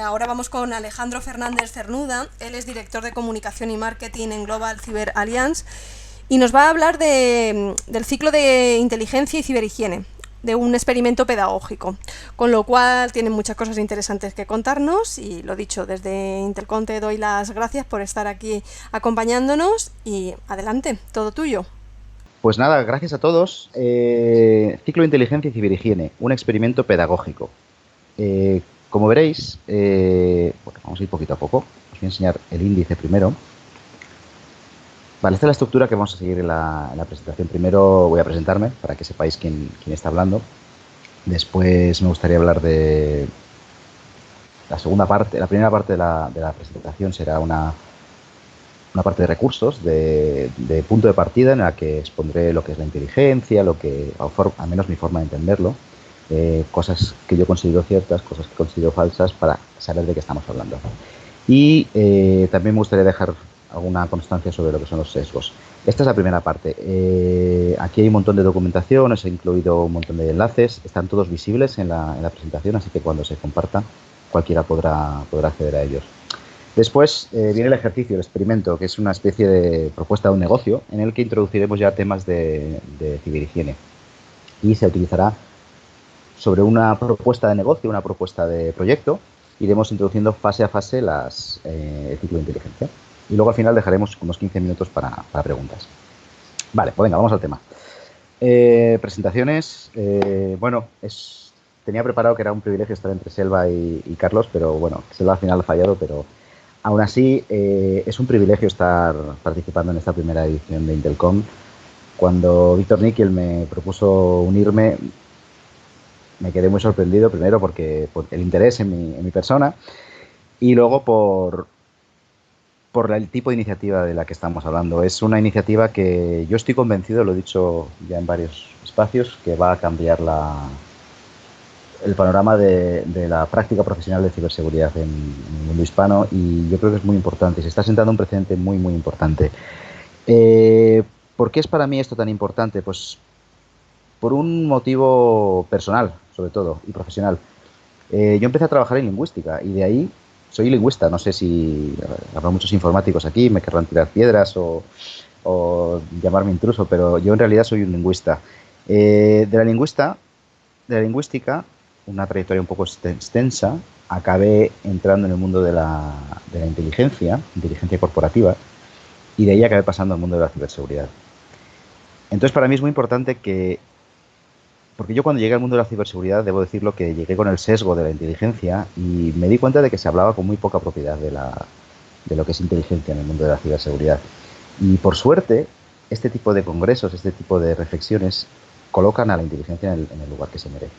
Ahora vamos con Alejandro Fernández Cernuda. Él es director de comunicación y marketing en Global Cyber Alliance y nos va a hablar del ciclo de inteligencia y ciberhigiene, de un experimento pedagógico, con lo cual tienen muchas cosas interesantes que contarnos y lo dicho, desde Intelcom te doy las gracias por estar aquí acompañándonos y adelante, todo tuyo. Pues nada, gracias a todos. Ciclo de inteligencia y ciberhigiene, un experimento pedagógico. Como veréis, bueno, vamos a ir poquito a poco. Os voy a enseñar el índice primero. Vale, esta es la estructura que vamos a seguir en la presentación. Primero voy a presentarme para que sepáis quién está hablando. Después me gustaría hablar de la segunda parte. La primera parte de la presentación será una parte de recursos, de punto de partida, en la que expondré lo que es la inteligencia, al menos mi forma de entenderlo, cosas que yo considero ciertas, cosas que considero falsas, para saber de qué estamos hablando. Y también me gustaría dejar alguna constancia sobre lo que son los sesgos. Esta es la primera parte. Aquí hay un montón de documentación, os he incluido un montón de enlaces, están todos visibles en la presentación, así que cuando se comparta cualquiera podrá acceder a ellos. Después viene el ejercicio, el experimento, que es una especie de propuesta de un negocio en el que introduciremos ya temas de ciberhigiene y se utilizará sobre una propuesta de negocio, una propuesta de proyecto. Iremos introduciendo fase a fase el ciclo de inteligencia. Y luego al final dejaremos unos 15 minutos para preguntas. Vale, pues venga, vamos al tema. Presentaciones. Bueno, tenía preparado que era un privilegio estar entre Selva y Carlos, pero bueno, Selva al final ha fallado, pero aún así es un privilegio estar participando en esta primera edición de Intelcom. Cuando Víctor Níquel me propuso unirme, me quedé muy sorprendido, primero por el interés en mi persona y luego por el tipo de iniciativa de la que estamos hablando. Es una iniciativa que yo estoy convencido, lo he dicho ya en varios espacios, que va a cambiar el panorama de la práctica profesional de ciberseguridad en el mundo hispano, y yo creo que es muy importante. Se está sentando un precedente muy, muy importante. ¿Por qué es para mí esto tan importante? Pues por un motivo personal, sobre todo, y profesional. Yo empecé a trabajar en lingüística y de ahí soy lingüista. No sé si habrá muchos informáticos aquí, me querrán tirar piedras o llamarme intruso, pero yo en realidad soy un lingüista. De la lingüística, una trayectoria un poco extensa, acabé entrando en el mundo de la inteligencia corporativa, y de ahí acabé pasando al mundo de la ciberseguridad. Entonces, para mí es muy importante porque yo cuando llegué al mundo de la ciberseguridad, debo decirlo que llegué con el sesgo de la inteligencia y me di cuenta de que se hablaba con muy poca propiedad de lo que es inteligencia en el mundo de la ciberseguridad. Y por suerte, este tipo de congresos, este tipo de reflexiones colocan a la inteligencia en el lugar que se merece.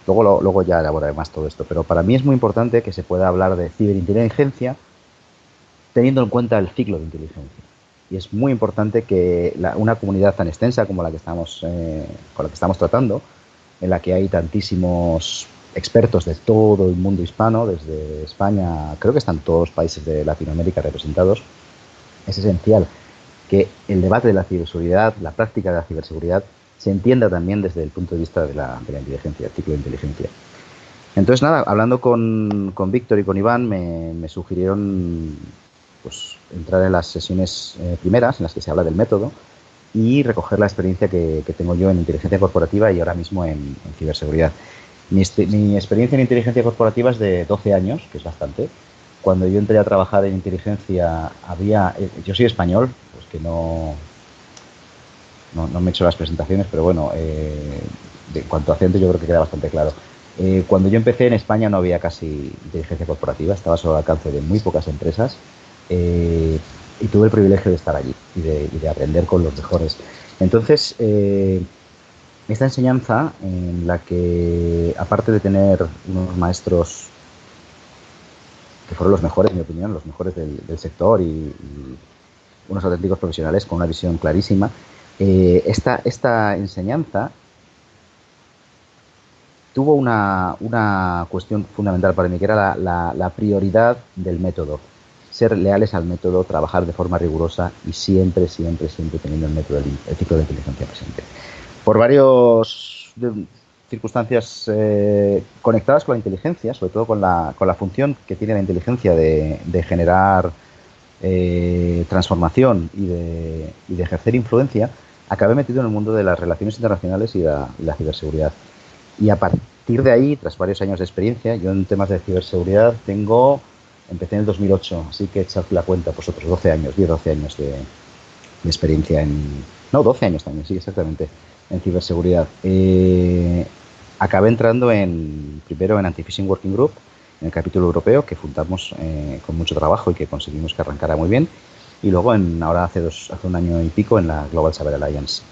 Luego ya elaboraré más todo esto, pero para mí es muy importante que se pueda hablar de ciberinteligencia teniendo en cuenta el ciclo de inteligencia. Y es muy importante que una comunidad tan extensa como con la que estamos tratando, en la que hay tantísimos expertos de todo el mundo hispano, desde España, creo que están todos los países de Latinoamérica representados, es esencial que el debate de la ciberseguridad, la práctica de la ciberseguridad, se entienda también desde el punto de vista de la inteligencia, el ciclo de inteligencia. Entonces, nada, hablando con Víctor y con Iván, me sugirieron pues entrar en las sesiones primeras, en las que se habla del método, y recoger la experiencia que tengo yo en inteligencia corporativa y ahora mismo en ciberseguridad. Mi experiencia en inteligencia corporativa es de 12 años, que es bastante. Cuando yo entré a trabajar en inteligencia yo soy español, pues que no me he hecho las presentaciones, pero bueno, en cuanto a acento yo creo que queda bastante claro. Cuando yo empecé en España no había casi inteligencia corporativa, estaba solo al alcance de muy pocas empresas, y tuve el privilegio de estar allí y de aprender con los mejores. Entonces, esta enseñanza en la que, aparte de tener unos maestros que fueron los mejores, en mi opinión, los mejores del sector y unos auténticos profesionales con una visión clarísima, esta enseñanza tuvo una cuestión fundamental para mí, que era la prioridad del método. Ser leales al método, trabajar de forma rigurosa y siempre teniendo el método, el ciclo de inteligencia presente. Por varios circunstancias conectadas con la inteligencia, sobre todo con la función que tiene la inteligencia de generar transformación y de ejercer influencia, acabé metido en el mundo de las relaciones internacionales y la ciberseguridad. Y a partir de ahí, tras varios años de experiencia, yo en temas de ciberseguridad empecé en el 2008, así que echad la cuenta vosotros, 12 años de experiencia no, 12 años también, sí, exactamente, en ciberseguridad. Acabé entrando primero en Anti-Phishing Working Group, en el capítulo europeo, que fundamos con mucho trabajo y que conseguimos que arrancara muy bien. Y luego, ahora hace un año y pico, en la Global Cyber Alliance.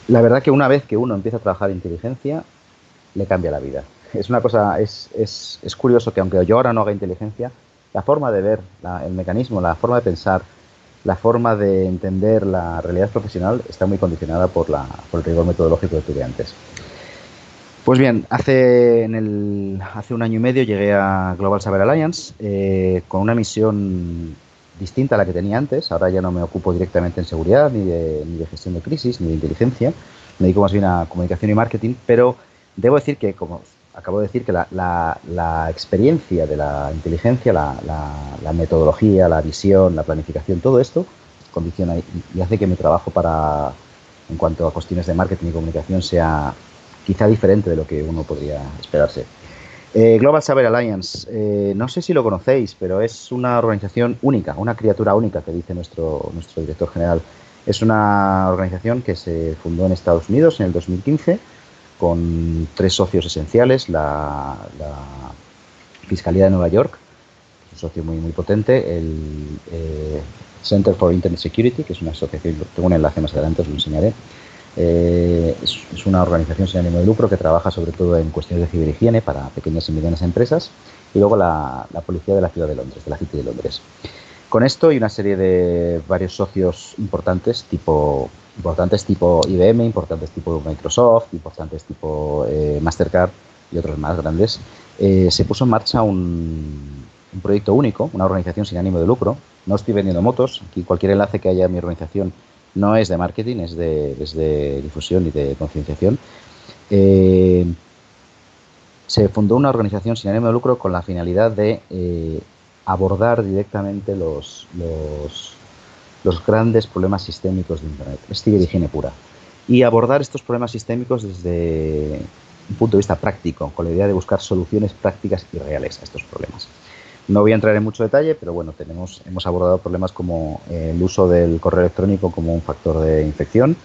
La verdad que una vez que uno empieza a trabajar en inteligencia, le cambia la vida. Es una cosa, es curioso que aunque yo ahora no haga inteligencia, la forma de ver el mecanismo, la forma de pensar, la forma de entender la realidad profesional está muy condicionada por el rigor metodológico que tuve antes. Pues bien, hace un año y medio llegué a Global Cyber Alliance con una misión distinta a la que tenía antes. Ahora ya no me ocupo directamente en seguridad, ni de gestión de crisis, ni de inteligencia. Me dedico más bien a comunicación y marketing, pero debo decir que, como acabo de decir, que la experiencia de la inteligencia, la metodología, la visión, la planificación, todo esto condiciona y hace que mi trabajo en cuanto a cuestiones de marketing y comunicación sea quizá diferente de lo que uno podría esperarse. Global Cyber Alliance, no sé si lo conocéis, pero es una organización única, una criatura única, que dice nuestro director general. Es una organización que se fundó en Estados Unidos en el 2015 con 3 socios esenciales: la Fiscalía de Nueva York, un socio muy, muy potente, el Center for Internet Security, que es una asociación, tengo un enlace más adelante, os lo enseñaré. Es una organización sin ánimo de lucro que trabaja sobre todo en cuestiones de ciberhigiene para pequeñas y medianas empresas, y luego la Policía de la Ciudad de Londres, de la City de Londres. Con esto y una serie de varios socios importantes tipo IBM, importantes tipo Microsoft, importantes tipo Mastercard y otros más grandes, se puso en marcha un proyecto único, una organización sin ánimo de lucro. No estoy vendiendo motos, aquí cualquier enlace que haya en mi organización no es de marketing, es de difusión y de concienciación. Se fundó una organización sin ánimo de lucro con la finalidad de abordar directamente los grandes problemas sistémicos de Internet. Es ciberhigiene pura. Y abordar estos problemas sistémicos desde un punto de vista práctico, con la idea de buscar soluciones prácticas y reales a estos problemas. No voy a entrar en mucho detalle, pero bueno, hemos abordado problemas como el uso del correo electrónico como un factor de infección.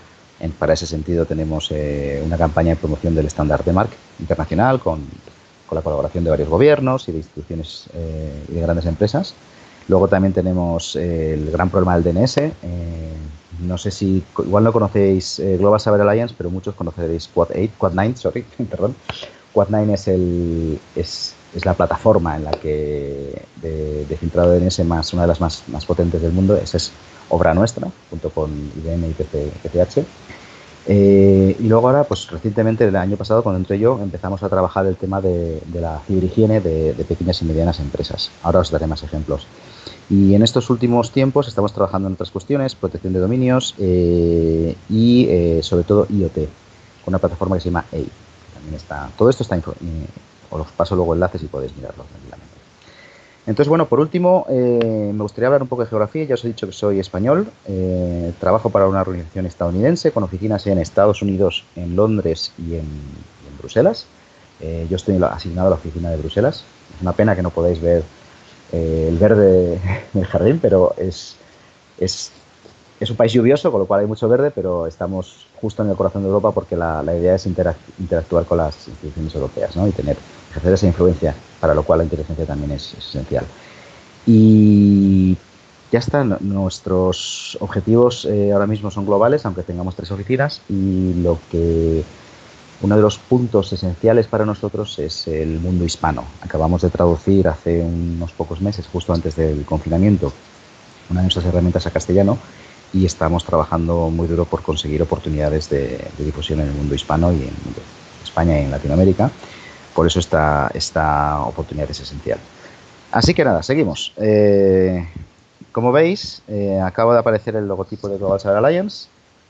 Para ese sentido tenemos una campaña de promoción del estándar de MARC internacional con la colaboración de varios gobiernos y de instituciones y de grandes empresas. Luego también tenemos el gran problema del DNS. No sé si, igual no conocéis Global Cyber Alliance, pero muchos conoceréis Quad9, perdón. Quad9 es la plataforma en la que de filtrado de DNS una de las más potentes del mundo. Esa es obra nuestra, junto con IBM y PCH. Y luego ahora, pues recientemente, el año pasado, cuando entré yo, empezamos a trabajar el tema de la ciberhigiene de pequeñas y medianas empresas. Ahora os daré más ejemplos. Y en estos últimos tiempos estamos trabajando en otras cuestiones, protección de dominios y sobre todo IoT, con una plataforma que se llama EI. También está, todo esto está, os paso luego enlaces y podéis mirarlo tranquilamente. Entonces, bueno, por último, me gustaría hablar un poco de geografía. Ya os he dicho que soy español, trabajo para una organización estadounidense con oficinas en Estados Unidos, en Londres y en Bruselas. Yo estoy asignado a la oficina de Bruselas. Es una pena que no podáis ver el verde del jardín, pero es un país lluvioso, con lo cual hay mucho verde, pero estamos justo en el corazón de Europa porque la idea es interactuar con las instituciones europeas, ¿no? Y ejercer esa influencia, para lo cual la inteligencia también es esencial. Y ya está, nuestros objetivos ahora mismo son globales, aunque tengamos 3 oficinas, y uno de los puntos esenciales para nosotros es el mundo hispano. Acabamos de traducir hace unos pocos meses, justo antes del confinamiento, una de nuestras herramientas a castellano, y estamos trabajando muy duro por conseguir oportunidades de difusión en el mundo hispano y en España y en Latinoamérica. Por eso esta oportunidad es esencial. Así que nada, seguimos. Como veis, acaba de aparecer el logotipo de Global Cyber Alliance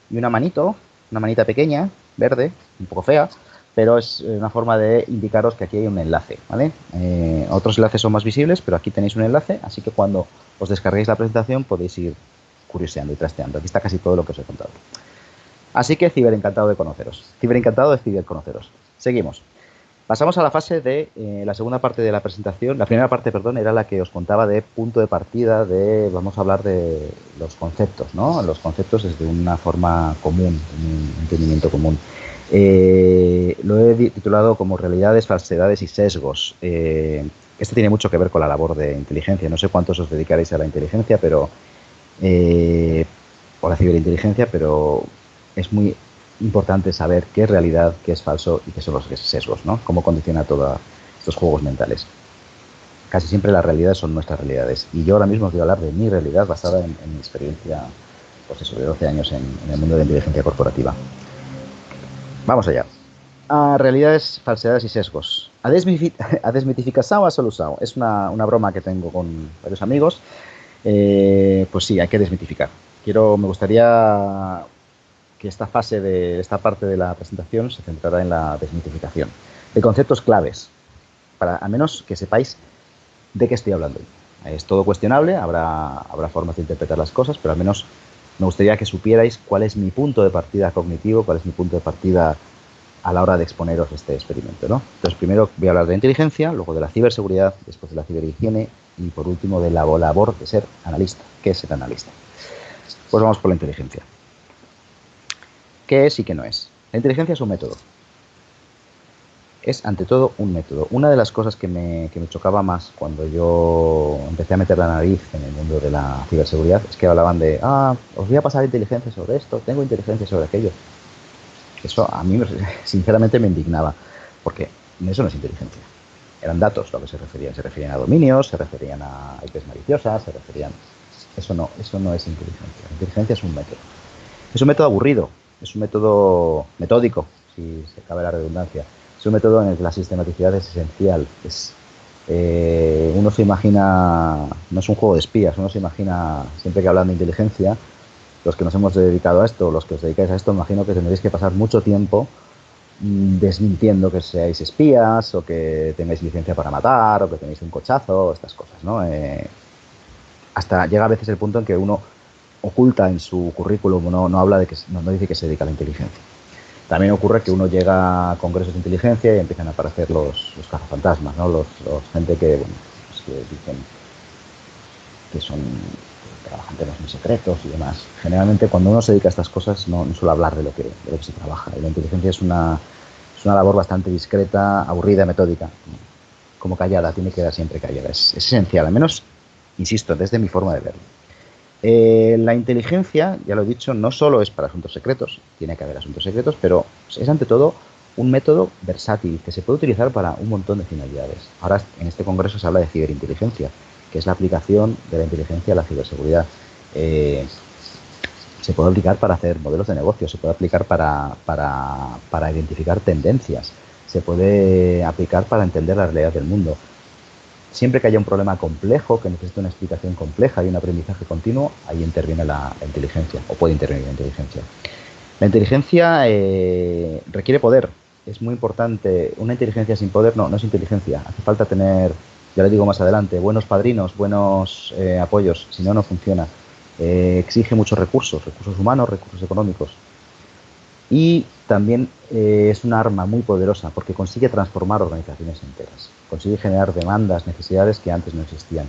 y una manito una manita pequeña, verde, un poco fea, pero es una forma de indicaros que aquí hay un enlace, ¿vale? Otros enlaces son más visibles, pero aquí tenéis un enlace, así que cuando os descarguéis la presentación podéis ir curioseando y trasteando. Aquí está casi todo lo que os he contado. Así que encantado de conoceros. Encantado de conoceros. Seguimos. Pasamos a la fase de la segunda parte de la presentación. La primera parte, perdón, era la que os contaba de punto de partida, vamos a hablar de los conceptos, ¿no? Los conceptos desde una forma común, un entendimiento común. Lo he titulado como realidades, falsedades y sesgos. Esto tiene mucho que ver con la labor de inteligencia. No sé cuántos os dedicaréis a la inteligencia, pero o la ciberinteligencia, pero es muy importante saber qué es realidad, qué es falso y qué son los sesgos, ¿no? Cómo condiciona todos estos juegos mentales. Casi siempre las realidades son nuestras realidades. Y yo ahora mismo os voy a hablar de mi realidad basada en mi experiencia, pues eso, de 12 años en el mundo de la inteligencia corporativa. Vamos allá. Realidades, falsedades y sesgos. A desmitificação, a solução. Es una broma que tengo con varios amigos. Pues sí, hay que desmitificar. Me gustaría que esta parte de la presentación se centrará en la desmitificación de conceptos claves, para al menos que sepáis de qué estoy hablando. Es todo cuestionable, habrá formas de interpretar las cosas, pero al menos me gustaría que supierais cuál es mi punto de partida cognitivo, cuál es mi punto de partida a la hora de exponeros este experimento, ¿no? Entonces, primero voy a hablar de inteligencia, luego de la ciberseguridad, después de la ciberhigiene y, por último, de la labor de ser analista. ¿Qué es ser analista? Pues vamos por la inteligencia. ¿Qué es y qué no es? La inteligencia es un método. Es, ante todo, un método. Una de las cosas que me chocaba más cuando yo empecé a meter la nariz en el mundo de la ciberseguridad es que hablaban de, os voy a pasar inteligencia sobre esto, tengo inteligencia sobre aquello. Eso a mí, sinceramente, me indignaba, porque eso no es inteligencia. Eran datos lo que se referían a dominios, se referían a IPs maliciosas, Eso no es inteligencia. La inteligencia es un método. Es un método aburrido, es un método metódico, si se cabe la redundancia. Es un método en el que la sistematicidad es esencial. Uno se imagina, no es un juego de espías, uno se imagina, siempre que hablan de inteligencia, los que nos hemos dedicado a esto, los que os dedicáis a esto, imagino que tendréis que pasar mucho tiempo desmintiendo que seáis espías o que tengáis licencia para matar o que tenéis un cochazo, estas cosas, ¿no? Hasta llega a veces el punto en que uno oculta en su currículum, no habla de que no dice que se dedica a la inteligencia. También ocurre que uno llega a congresos de inteligencia y empiezan a aparecer los cazafantasmas, ¿no? Los gente que, bueno, pues que dicen que trabajan temas muy secretos y demás. Generalmente cuando uno se dedica a estas cosas no suele hablar de lo que se trabaja. Y la inteligencia es una labor bastante discreta, aburrida, metódica. Como callada, tiene que quedar siempre callada. Es esencial, al menos, insisto, desde mi forma de verlo. La inteligencia, ya lo he dicho, no solo es para asuntos secretos, tiene que haber asuntos secretos, pero es ante todo un método versátil que se puede utilizar para un montón de finalidades. Ahora en este congreso se habla de ciberinteligencia, que es la aplicación de la inteligencia a la ciberseguridad. Se puede aplicar para hacer modelos de negocio, se puede aplicar para identificar tendencias, se puede aplicar para entender la realidad del mundo. Siempre que haya un problema complejo, que necesite una explicación compleja y un aprendizaje continuo, ahí interviene la inteligencia, o puede intervenir la inteligencia. La inteligencia requiere poder, es muy importante. Una inteligencia sin poder no es inteligencia. Hace falta tener, ya le digo más adelante, buenos padrinos, buenos apoyos, si no, no funciona. Exige muchos recursos humanos, recursos económicos. Y también es un arma muy poderosa porque consigue transformar organizaciones enteras. Consigue generar demandas, necesidades que antes no existían.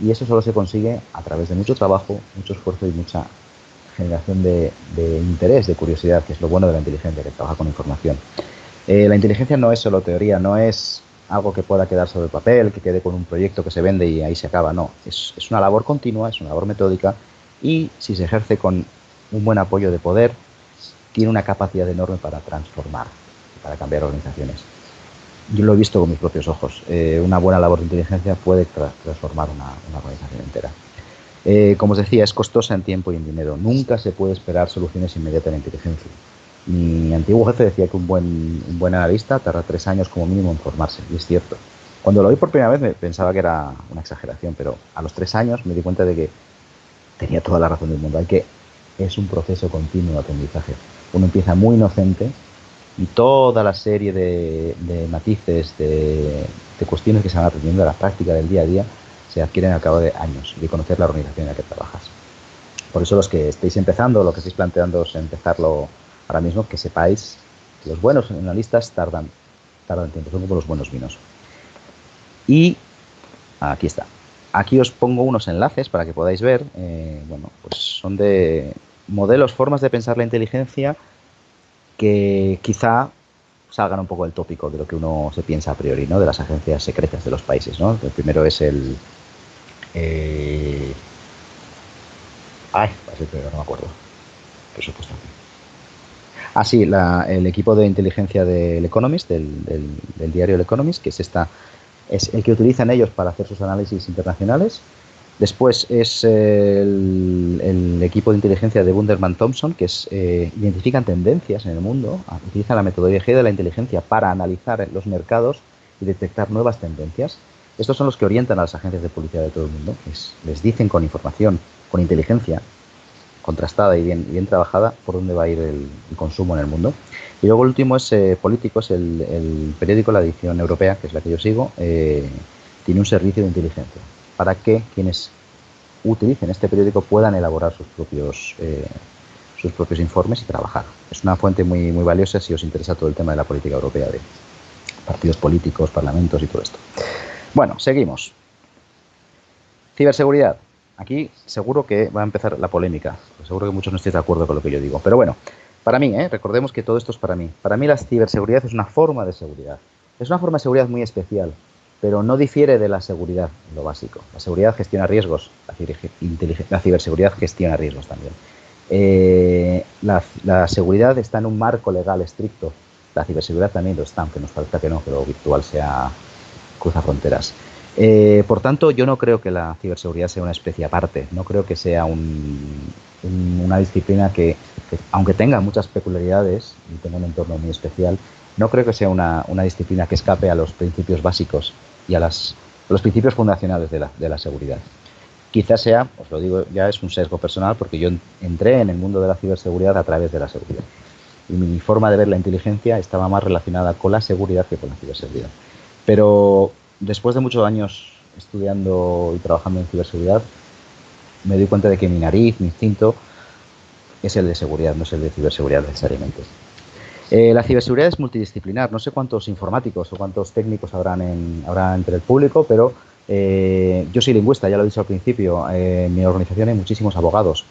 Y eso solo se consigue a través de mucho trabajo, mucho esfuerzo y mucha generación de interés, de curiosidad, que es lo bueno de la inteligencia, que trabaja con información. La inteligencia no es solo teoría, no es algo que pueda quedar sobre el papel, que quede con un proyecto que se vende y ahí se acaba. No, es una labor continua, es una labor metódica y si se ejerce con un buen apoyo de poder, tiene una capacidad enorme para transformar, para cambiar organizaciones. Yo lo he visto con mis propios ojos. Una buena labor de inteligencia puede transformar una organización entera. Como os decía, es costosa en tiempo y en dinero. Nunca se puede esperar soluciones inmediatas en la inteligencia. Mi antiguo jefe decía que un buen analista tarda 3 años como mínimo en formarse, y es cierto. Cuando lo oí por primera vez me pensaba que era una exageración, pero a los 3 años me di cuenta de que tenía toda la razón del mundo. Es un proceso continuo de aprendizaje. Uno empieza muy inocente y toda la serie de matices, de cuestiones que se van aprendiendo de la práctica del día a día, se adquieren al cabo de años de conocer la organización en la que trabajas. Por eso los que estéis empezando, lo que estáis planteando es empezarlo ahora mismo, que sepáis que los buenos analistas tardan tiempo, son como los buenos vinos. Y aquí está. Aquí os pongo unos enlaces para que podáis ver. Bueno, pues son de modelos, formas de pensar la inteligencia que quizá salgan un poco del tópico de lo que uno se piensa a priori, ¿no? De las agencias secretas de los países, ¿no? El primero es el... no me acuerdo. Presupuesto. Ah, sí, el equipo de inteligencia del Economist, del diario El Economist, que es el que utilizan ellos para hacer sus análisis internacionales. Después es el equipo de inteligencia de Wunderman Thompson, que identifican tendencias en el mundo, utilizan la metodología de la inteligencia para analizar los mercados y detectar nuevas tendencias. Estos son los que orientan a las agencias de publicidad de todo el mundo. Les dicen con información, con inteligencia contrastada y bien trabajada por dónde va a ir el consumo en el mundo. Y luego el último es Políticos, el periódico, la edición europea, que es la que yo sigo, tiene un servicio de inteligencia para que quienes utilicen este periódico puedan elaborar sus propios informes y trabajar. Es una fuente muy, muy valiosa si os interesa todo el tema de la política europea, de partidos políticos, parlamentos y todo esto. Bueno, seguimos. Ciberseguridad. Aquí seguro que va a empezar la polémica. Seguro que muchos no estáis de acuerdo con lo que yo digo. Pero bueno, para mí, recordemos que todo esto es para mí. Para mí la ciberseguridad es una forma de seguridad. Es una forma de seguridad muy especial, pero no difiere de la seguridad en lo básico. La seguridad gestiona riesgos, la ciberseguridad gestiona riesgos también. La seguridad está en un marco legal estricto. La ciberseguridad también lo está, aunque nos falta que no, que lo virtual cruza fronteras. Por tanto, yo no creo que la ciberseguridad sea una especie aparte. No creo que sea una disciplina que, aunque tenga muchas peculiaridades y tenga un entorno muy especial, no creo que sea una disciplina que escape a los principios básicos y a los principios fundacionales de la seguridad. Quizás sea, os lo digo, ya es un sesgo personal, porque yo entré en el mundo de la ciberseguridad a través de la seguridad. Y mi forma de ver la inteligencia estaba más relacionada con la seguridad que con la ciberseguridad. Pero después de muchos años estudiando y trabajando en ciberseguridad, me doy cuenta de que mi nariz, mi instinto, es el de seguridad, no es el de ciberseguridad necesariamente. La ciberseguridad es multidisciplinar. No sé cuántos informáticos o cuántos técnicos habrá entre el público, pero yo soy lingüista, ya lo he dicho al principio. En mi organización hay muchísimos abogados,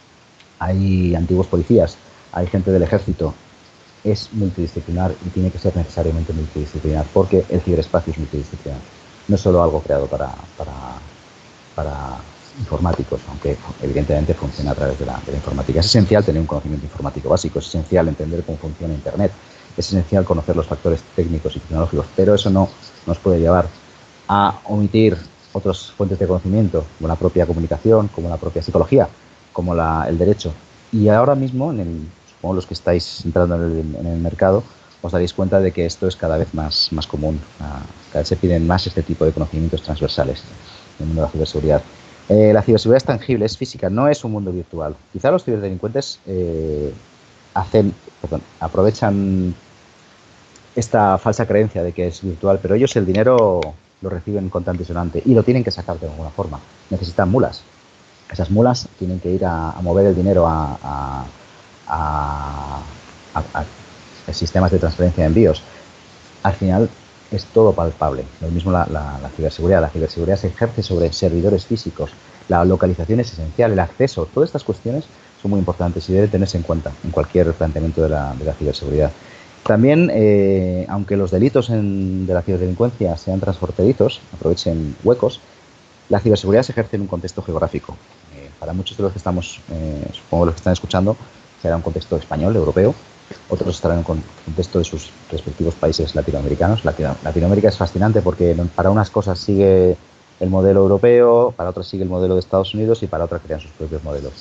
hay antiguos policías, hay gente del ejército. Es multidisciplinar y tiene que ser necesariamente multidisciplinar, porque el ciberespacio es multidisciplinar. No es solo algo creado para informáticos, aunque evidentemente funciona a través de la informática. Es esencial tener un conocimiento informático básico, es esencial entender cómo funciona Internet, es esencial conocer los factores técnicos y tecnológicos, pero eso no nos puede llevar a omitir otras fuentes de conocimiento, como la propia comunicación, como la propia psicología, como el derecho. Y ahora mismo, supongo los que estáis entrando en el mercado, os daréis cuenta de que esto es cada vez más común. Cada vez se piden más este tipo de conocimientos transversales en el mundo de la ciberseguridad. La ciberseguridad es tangible, es física, no es un mundo virtual. Quizá los ciberdelincuentes aprovechan esta falsa creencia de que es virtual, pero ellos el dinero lo reciben contante y sonante y lo tienen que sacar de alguna forma. Necesitan mulas. Esas mulas tienen que ir a mover el dinero a sistemas de transferencia de envíos. Al final es todo palpable. Lo mismo la ciberseguridad. La ciberseguridad se ejerce sobre servidores físicos. La localización es esencial, el acceso. Todas estas cuestiones son muy importantes y deben tenerse en cuenta en cualquier planteamiento de la ciberseguridad. También, aunque los delitos de la ciberdelincuencia sean transfronterizos, aprovechen huecos, la ciberseguridad se ejerce en un contexto geográfico. Para muchos de los que supongo los que están escuchando, será un contexto español, europeo. Otros estarán en el contexto de sus respectivos países latinoamericanos. Latinoamérica es fascinante porque para unas cosas sigue el modelo europeo, para otras sigue el modelo de Estados Unidos y para otras crean sus propios modelos.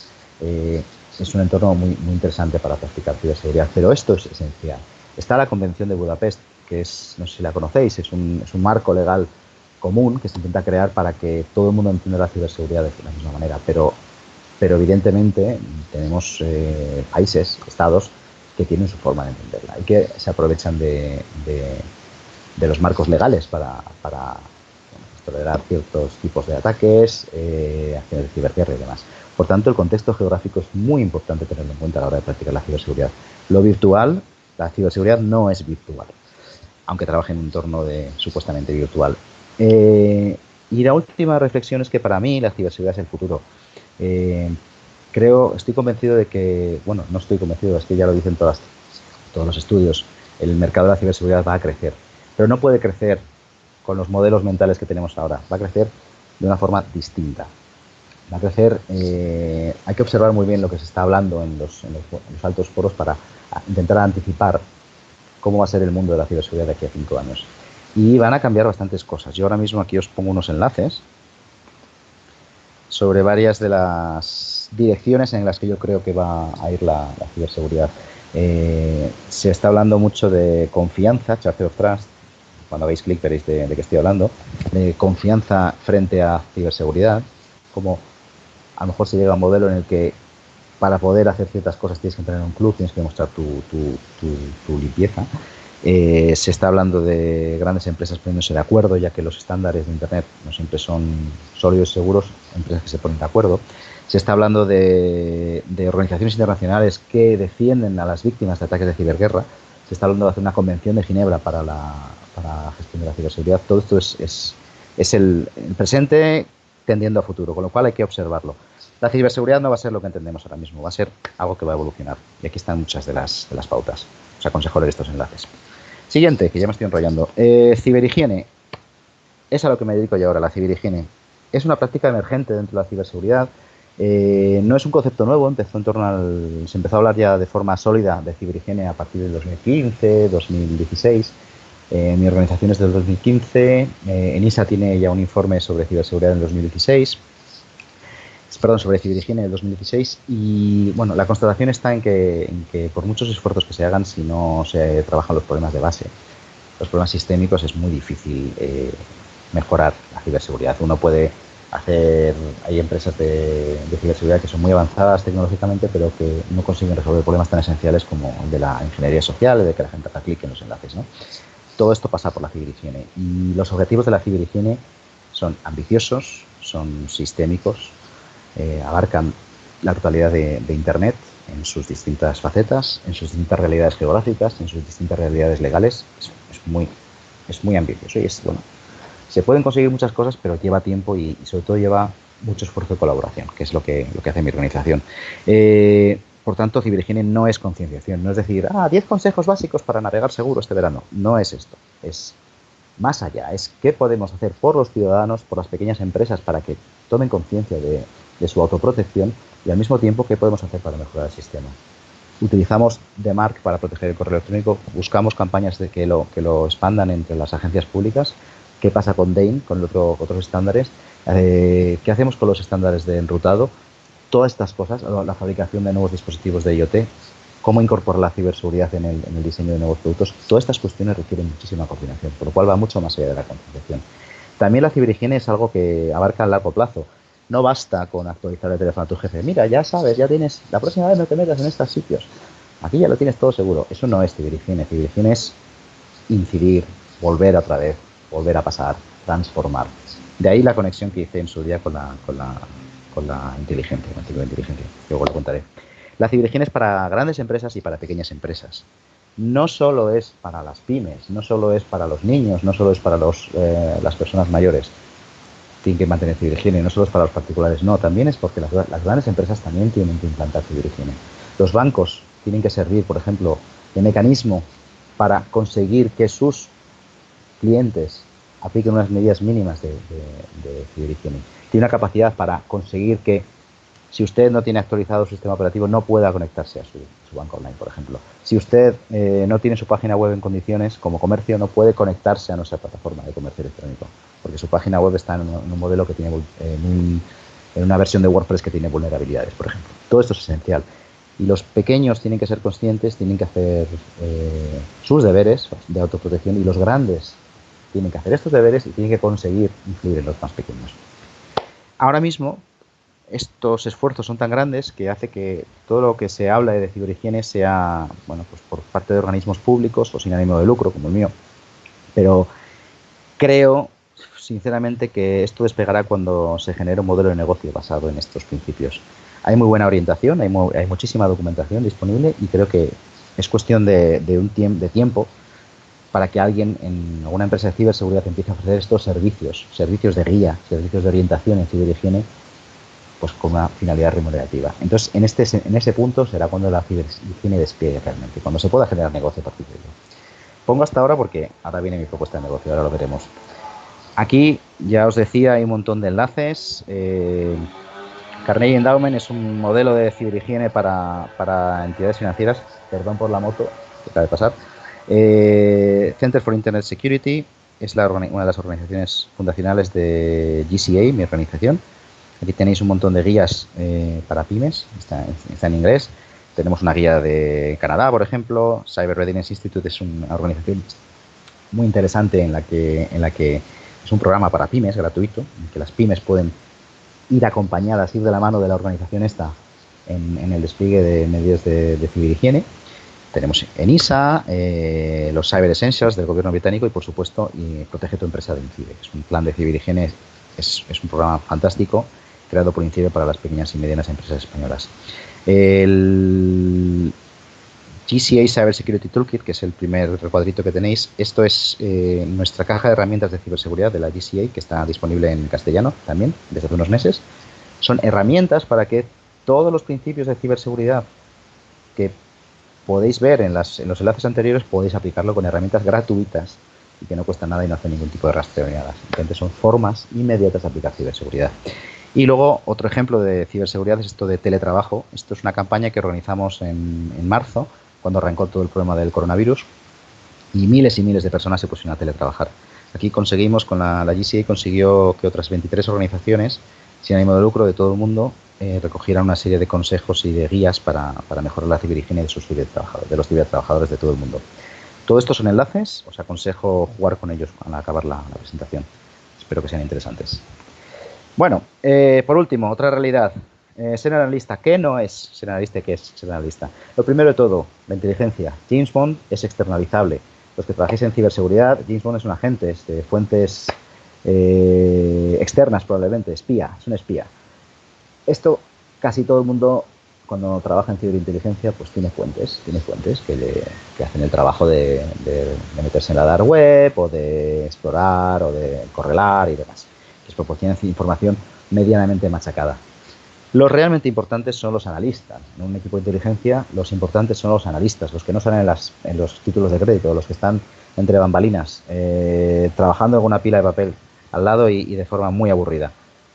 Es un entorno muy, muy interesante para practicar ciberseguridad, pero esto es esencial. Está la Convención de Budapest, que no sé si la conocéis, es un marco legal común que se intenta crear para que todo el mundo entienda la ciberseguridad de la misma manera, pero evidentemente tenemos países, estados, que tienen su forma de entenderla y que se aprovechan de los marcos legales para bueno, tolerar ciertos tipos de ataques, acciones de ciberguerra y demás. Por tanto, el contexto geográfico es muy importante tenerlo en cuenta a la hora de practicar la ciberseguridad. Lo virtual, la ciberseguridad no es virtual, aunque trabaje en un entorno supuestamente virtual. Y la última reflexión es que para mí la ciberseguridad es el futuro. Estoy convencido de que, bueno, no estoy convencido, es que ya lo dicen todos los estudios, el mercado de la ciberseguridad va a crecer, pero no puede crecer con los modelos mentales que tenemos ahora, va a crecer de una forma distinta. Va a crecer, hay que observar muy bien lo que se está hablando en los altos foros para intentar anticipar cómo va a ser el mundo de la ciberseguridad de aquí a 5 años. Y van a cambiar bastantes cosas. Yo ahora mismo aquí os pongo unos enlaces sobre varias de las direcciones en las que yo creo que va a ir la ciberseguridad. Se está hablando mucho de confianza, Charter of Trust. Cuando hagáis clic veréis de qué estoy hablando. De confianza frente a ciberseguridad. Como a lo mejor se llega a un modelo en el que para poder hacer ciertas cosas tienes que entrar en un club, tienes que mostrar tu limpieza. Se está hablando de grandes empresas poniéndose de acuerdo, ya que los estándares de Internet no siempre son sólidos y seguros, empresas que se ponen de acuerdo. Se está hablando de organizaciones internacionales que defienden a las víctimas de ataques de ciberguerra. Se está hablando de hacer una convención de Ginebra para la gestión de la ciberseguridad. Todo esto es el presente tendiendo a futuro, con lo cual hay que observarlo. La ciberseguridad no va a ser lo que entendemos ahora mismo, va a ser algo que va a evolucionar. Y aquí están muchas de las pautas. Os aconsejo leer estos enlaces. Siguiente, que ya me estoy enrollando. Ciberhigiene. Es a lo que me dedico yo ahora, la ciberhigiene. Es una práctica emergente dentro de la ciberseguridad. No es un concepto nuevo, se empezó a hablar ya de forma sólida de ciberhigiene a partir del 2015, 2016. Mi organización es del 2015. ENISA tiene ya un informe sobre ciberseguridad en el 2016. Sobre ciberhigiene del 2016 y bueno, la constatación está en que por muchos esfuerzos que se hagan, si no se trabajan los problemas de base, los problemas sistémicos, es muy difícil mejorar la ciberseguridad. Uno puede hay empresas de ciberseguridad que son muy avanzadas tecnológicamente, pero que no consiguen resolver problemas tan esenciales como el de la ingeniería social, el de que la gente haga clic en los enlaces, ¿no? Todo esto pasa por la ciberhigiene y los objetivos de la ciberhigiene son ambiciosos, son sistémicos, abarcan la totalidad de Internet en sus distintas facetas, en sus distintas realidades geográficas, en sus distintas realidades legales. Es muy ambicioso y se pueden conseguir muchas cosas, pero lleva tiempo y sobre todo lleva mucho esfuerzo de colaboración, que es lo que hace mi organización. Por tanto, ciberhigiene no es concienciación, no es decir, 10 consejos básicos para navegar seguro este verano. No es esto, es más allá, es qué podemos hacer por los ciudadanos, por las pequeñas empresas para que tomen conciencia de su autoprotección y al mismo tiempo qué podemos hacer para mejorar el sistema. Utilizamos DMARC para proteger el correo electrónico, buscamos campañas de que lo expandan entre las agencias públicas. ¿Qué pasa con DANE, con otros estándares? ¿Qué hacemos con los estándares de enrutado? Todas estas cosas, la fabricación de nuevos dispositivos de IoT, cómo incorporar la ciberseguridad en el diseño de nuevos productos, todas estas cuestiones requieren muchísima coordinación, por lo cual va mucho más allá de la concienciación. También la ciberhigiene es algo que abarca a largo plazo. No basta con actualizar el teléfono a tu jefe. Mira, ya sabes, ya tienes, la próxima vez no te metas en estos sitios. Aquí ya lo tienes todo seguro. Eso no es ciberhigiene. Ciberhigiene es incidir, volver otra vez, volver a pasar, transformar. De ahí la conexión que hice en su día con la inteligencia, con la ciberinteligencia. Luego lo contaré. La ciberhigiene es para grandes empresas y para pequeñas empresas. No solo es para las pymes, no solo es para los niños, no solo es para las personas mayores. Tienen que mantener ciberhigiene, no solo es para los particulares, no, también es porque las grandes empresas también tienen que implantar ciberhigiene. Los bancos tienen que servir, por ejemplo, de mecanismo para conseguir que sus clientes apliquen unas medidas mínimas de ciberhigiene. Tiene una capacidad para conseguir que si usted no tiene actualizado su sistema operativo no pueda conectarse a su banca online, por ejemplo. Si usted no tiene su página web en condiciones, como comercio no puede conectarse a nuestra plataforma de comercio electrónico, porque su página web está en un modelo que tiene en una versión de WordPress que tiene vulnerabilidades, por ejemplo. Todo esto es esencial. Y los pequeños tienen que ser conscientes, tienen que hacer sus deberes de autoprotección y los grandes tienen que hacer estos deberes y tienen que conseguir influir en los más pequeños. Ahora mismo estos esfuerzos son tan grandes que hace que todo lo que se habla de ciberhigiene sea, bueno, pues por parte de organismos públicos o sin ánimo de lucro, como el mío. Pero creo, sinceramente, que esto despegará cuando se genere un modelo de negocio basado en estos principios. Hay muy buena orientación, hay muchísima documentación disponible y creo que es cuestión de tiempo para que alguien en alguna empresa de ciberseguridad empiece a ofrecer estos servicios de guía, servicios de orientación en ciberhigiene, pues con una finalidad remunerativa. Entonces, en ese punto será cuando la ciberhigiene despliegue realmente, cuando se pueda generar negocio a partir de ello. Pongo hasta ahora porque ahora viene mi propuesta de negocio, ahora lo veremos. Aquí, ya os decía, hay un montón de enlaces. Carnegie Endowment es un modelo de ciberhigiene para entidades financieras. Perdón por la moto que acaba de pasar. Center for Internet Security es una de las organizaciones fundacionales de GCA, mi organización. Aquí tenéis un montón de guías para pymes, está en inglés. Tenemos una guía de Canadá, por ejemplo. Cyber Readiness Institute es una organización muy interesante en la que es un programa para pymes gratuito, en que las pymes pueden ir acompañadas, ir de la mano de la organización esta en el despliegue de medidas de ciberhigiene. Tenemos ENISA, los Cyber Essentials del gobierno británico y, por supuesto, Protege tu empresa de INCIBE. Es un plan de ciberhigiene, es un programa fantástico creado por INCIBE para las pequeñas y medianas empresas españolas. El GCA Cyber Security Toolkit, que es el primer recuadrito que tenéis, esto es nuestra caja de herramientas de ciberseguridad de la GCA, que está disponible en castellano también desde hace unos meses. Son herramientas para que todos los principios de ciberseguridad que podéis ver en los enlaces anteriores, podéis aplicarlo con herramientas gratuitas y que no cuesta nada y no hace ningún tipo de rastreo ni nada. Simplemente son formas inmediatas de aplicar ciberseguridad. Y luego, otro ejemplo de ciberseguridad es esto de teletrabajo. Esto es una campaña que organizamos en marzo, cuando arrancó todo el problema del coronavirus, y miles de personas se pusieron a teletrabajar. Aquí conseguimos, con la GCA, consiguió que otras 23 organizaciones sin ánimo de lucro de todo el mundo recogieran una serie de consejos y de guías para mejorar la ciberhigiene de los cibertrabajadores de todo el mundo. Todo esto son enlaces, os aconsejo jugar con ellos al acabar la presentación. Espero que sean interesantes. Bueno, por último, otra realidad. Ser analista, ¿qué no es ser analista y qué es ser analista? Lo primero de todo, la inteligencia. James Bond es externalizable. Los que trabajéis en ciberseguridad, James Bond es un agente, es de fuentes externas probablemente, es un espía. Esto casi todo el mundo cuando trabaja en ciberinteligencia pues tiene fuentes que hacen el trabajo de meterse en la dark web o de explorar o de correlar y demás. Les proporcionan información medianamente machacada. Los realmente importantes son los analistas. En un equipo de inteligencia los importantes son los analistas, los que no salen en los títulos de crédito, los que están entre bambalinas, trabajando en una pila de papel al lado y de forma muy aburrida.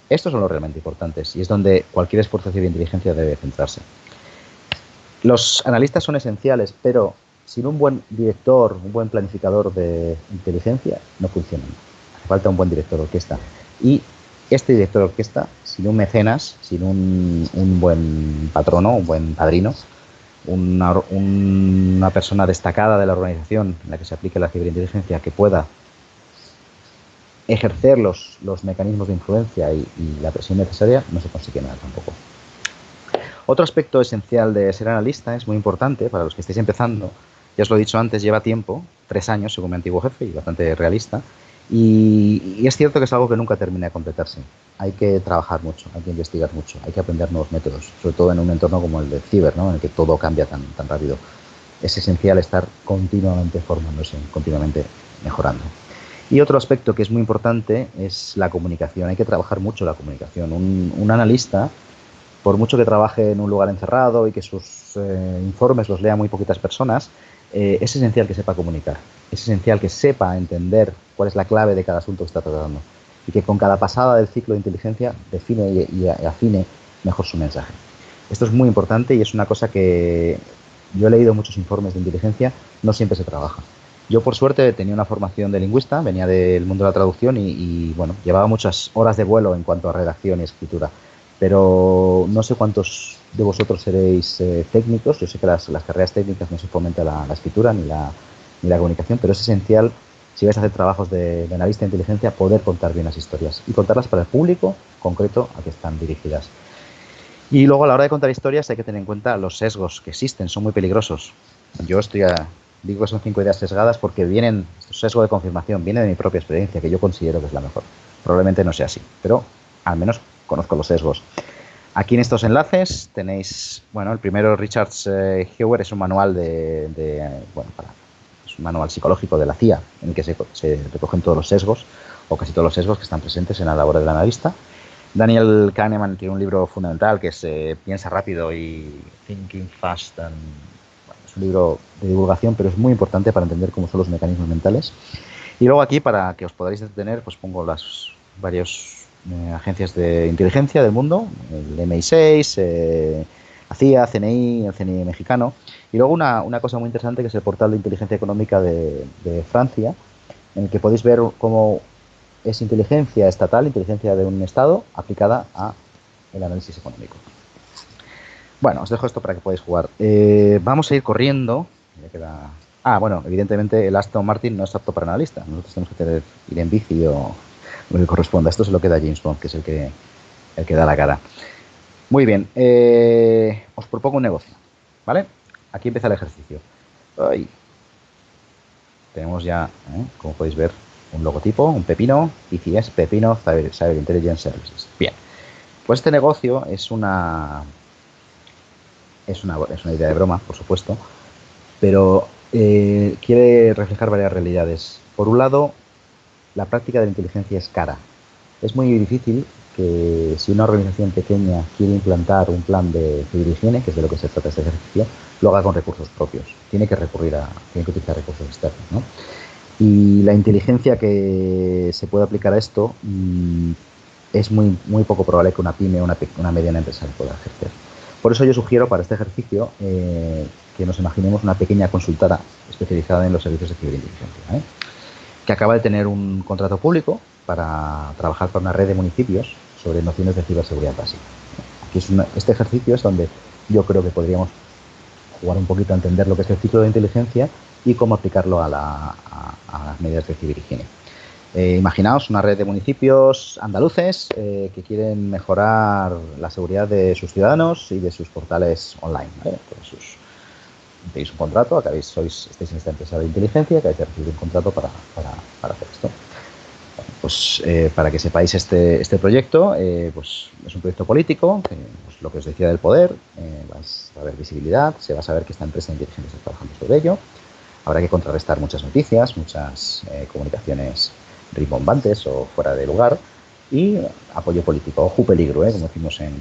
Estos son los realmente importantes y es donde cualquier esfuerzo de ciberinteligencia debe centrarse. Los analistas son esenciales, pero sin un buen director, un buen planificador de inteligencia, no funcionan. Hace falta un buen director de orquesta. Y este director de orquesta, sin un mecenas, sin un buen patrono, un buen padrino, una persona destacada de la organización en la que se aplique la ciberinteligencia que pueda ejercer los mecanismos de influencia y la presión necesaria, no se consigue nada tampoco. Otro aspecto esencial de ser analista es muy importante para los que estéis empezando. Ya os lo he dicho antes, lleva tiempo, 3 años según mi antiguo jefe y bastante realista. Y es cierto que es algo que nunca termina de completarse. Hay que trabajar mucho, hay que investigar mucho, hay que aprender nuevos métodos, sobre todo en un entorno como el del ciber, ¿no? En el que todo cambia tan rápido. Es esencial estar continuamente formándose, continuamente mejorando. Y otro aspecto que es muy importante es la comunicación. Hay que trabajar mucho la comunicación. Un analista, por mucho que trabaje en un lugar encerrado y que sus informes los lea muy poquitas personas, es esencial que sepa comunicar. Es esencial que sepa entender cuál es la clave de cada asunto que está tratando y que con cada pasada del ciclo de inteligencia define y afine mejor su mensaje. Esto es muy importante y es una cosa que yo he leído muchos informes de inteligencia, no siempre se trabaja. Yo, por suerte, tenía una formación de lingüista, venía del mundo de la traducción y bueno, llevaba muchas horas de vuelo en cuanto a redacción y escritura. Pero no sé cuántos de vosotros seréis técnicos. Yo sé que las carreras técnicas no se fomenta la escritura ni la comunicación, pero es esencial, si vais a hacer trabajos de analista de inteligencia, poder contar bien las historias y contarlas para el público concreto al que están dirigidas. Y luego a la hora de contar historias hay que tener en cuenta los sesgos que existen, son muy peligrosos. Yo digo que son 5 ideas sesgadas porque vienen, sesgo de confirmación, viene de mi propia experiencia, que yo considero que es la mejor. Probablemente no sea así, pero al menos conozco los sesgos. Aquí en estos enlaces tenéis, bueno, el primero, Richards Heuer, es un manual es un manual psicológico de la CIA en el que se recogen todos los sesgos, o casi todos los sesgos que están presentes en la labor del analista. Daniel Kahneman tiene un libro fundamental que es Piensa rápido y Thinking Fast. Es un libro de divulgación, pero es muy importante para entender cómo son los mecanismos mentales. Y luego aquí, para que os podáis detener, pues pongo las varias agencias de inteligencia del mundo, el MI6, la CIA, CNI, el CNI mexicano. Y luego una cosa muy interesante que es el portal de inteligencia económica de Francia, en el que podéis ver cómo es inteligencia estatal, inteligencia de un Estado, aplicada a el análisis económico. Bueno, os dejo esto para que podáis jugar. Vamos a ir corriendo. Bueno, evidentemente el Aston Martin no es apto para analista. Nosotros tenemos que ir en bici o lo que corresponda. Esto se lo queda a James Bond, que es el que da la cara. Muy bien. Os propongo un negocio, ¿vale? Aquí empieza el ejercicio. Ay. Tenemos ya, como podéis ver, un logotipo, un pepino, PCS, Pepino Cyber Intelligence Services. Bien, pues este negocio es una idea de broma, por supuesto, pero quiere reflejar varias realidades. Por un lado, la práctica de la inteligencia es cara. Es muy difícil que si una organización pequeña quiere implantar un plan de ciberhigiene, que es de lo que se trata este ejercicio, lo haga con recursos propios. Tiene que utilizar recursos externos, ¿no? Y la inteligencia que se puede aplicar a esto es muy poco probable que una pyme o una mediana empresa lo pueda ejercer. Por eso yo sugiero para este ejercicio que nos imaginemos una pequeña consultora especializada en los servicios de ciberinteligencia, que acaba de tener un contrato público para trabajar para una red de municipios sobre nociones de ciberseguridad básica. Aquí este ejercicio es donde yo creo que podríamos jugar un poquito a entender lo que es el ciclo de inteligencia y cómo aplicarlo a las medidas de ciberhigiene. Imaginaos una red de municipios andaluces que quieren mejorar la seguridad de sus ciudadanos y de sus portales online, ¿vale? Tenéis un contrato, estáis en esta empresa de inteligencia, que habéis de recibir un contrato para hacer esto. Bueno, pues para que sepáis este proyecto, pues es un proyecto político, pues lo que os decía del poder, va a haber visibilidad, se va a saber que esta empresa de inteligencia está trabajando sobre ello. Habrá que contrarrestar muchas noticias, muchas comunicaciones rimbombantes o fuera de lugar, y apoyo político. Ojo peligro, como decimos en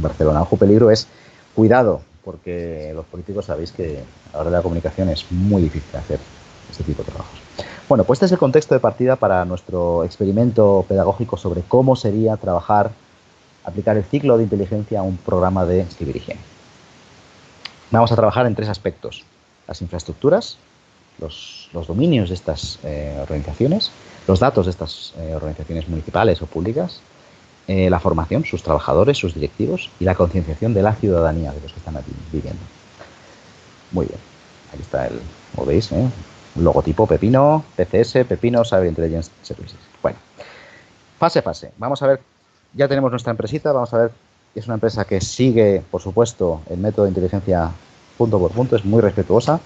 Barcelona. Ojo peligro es cuidado, porque los políticos sabéis que a la hora de la comunicación es muy difícil hacer este tipo de trabajos. Bueno, pues este es el contexto de partida para nuestro experimento pedagógico sobre cómo sería aplicar el ciclo de inteligencia a un programa de ciberhigiene. Vamos a trabajar en 3 aspectos: las infraestructuras, los dominios de estas organizaciones, los datos de estas organizaciones municipales o públicas, la formación, sus trabajadores, sus directivos, y la concienciación de la ciudadanía, de los que están aquí viviendo. Muy bien, aquí está como veis, logotipo Pepino, PCS, Pepino Cyber Intelligence Services. Bueno, fase a fase. Vamos a ver, ya tenemos nuestra empresita, vamos a ver, es una empresa que sigue, por supuesto, el método de inteligencia punto por punto, es muy respetuosa,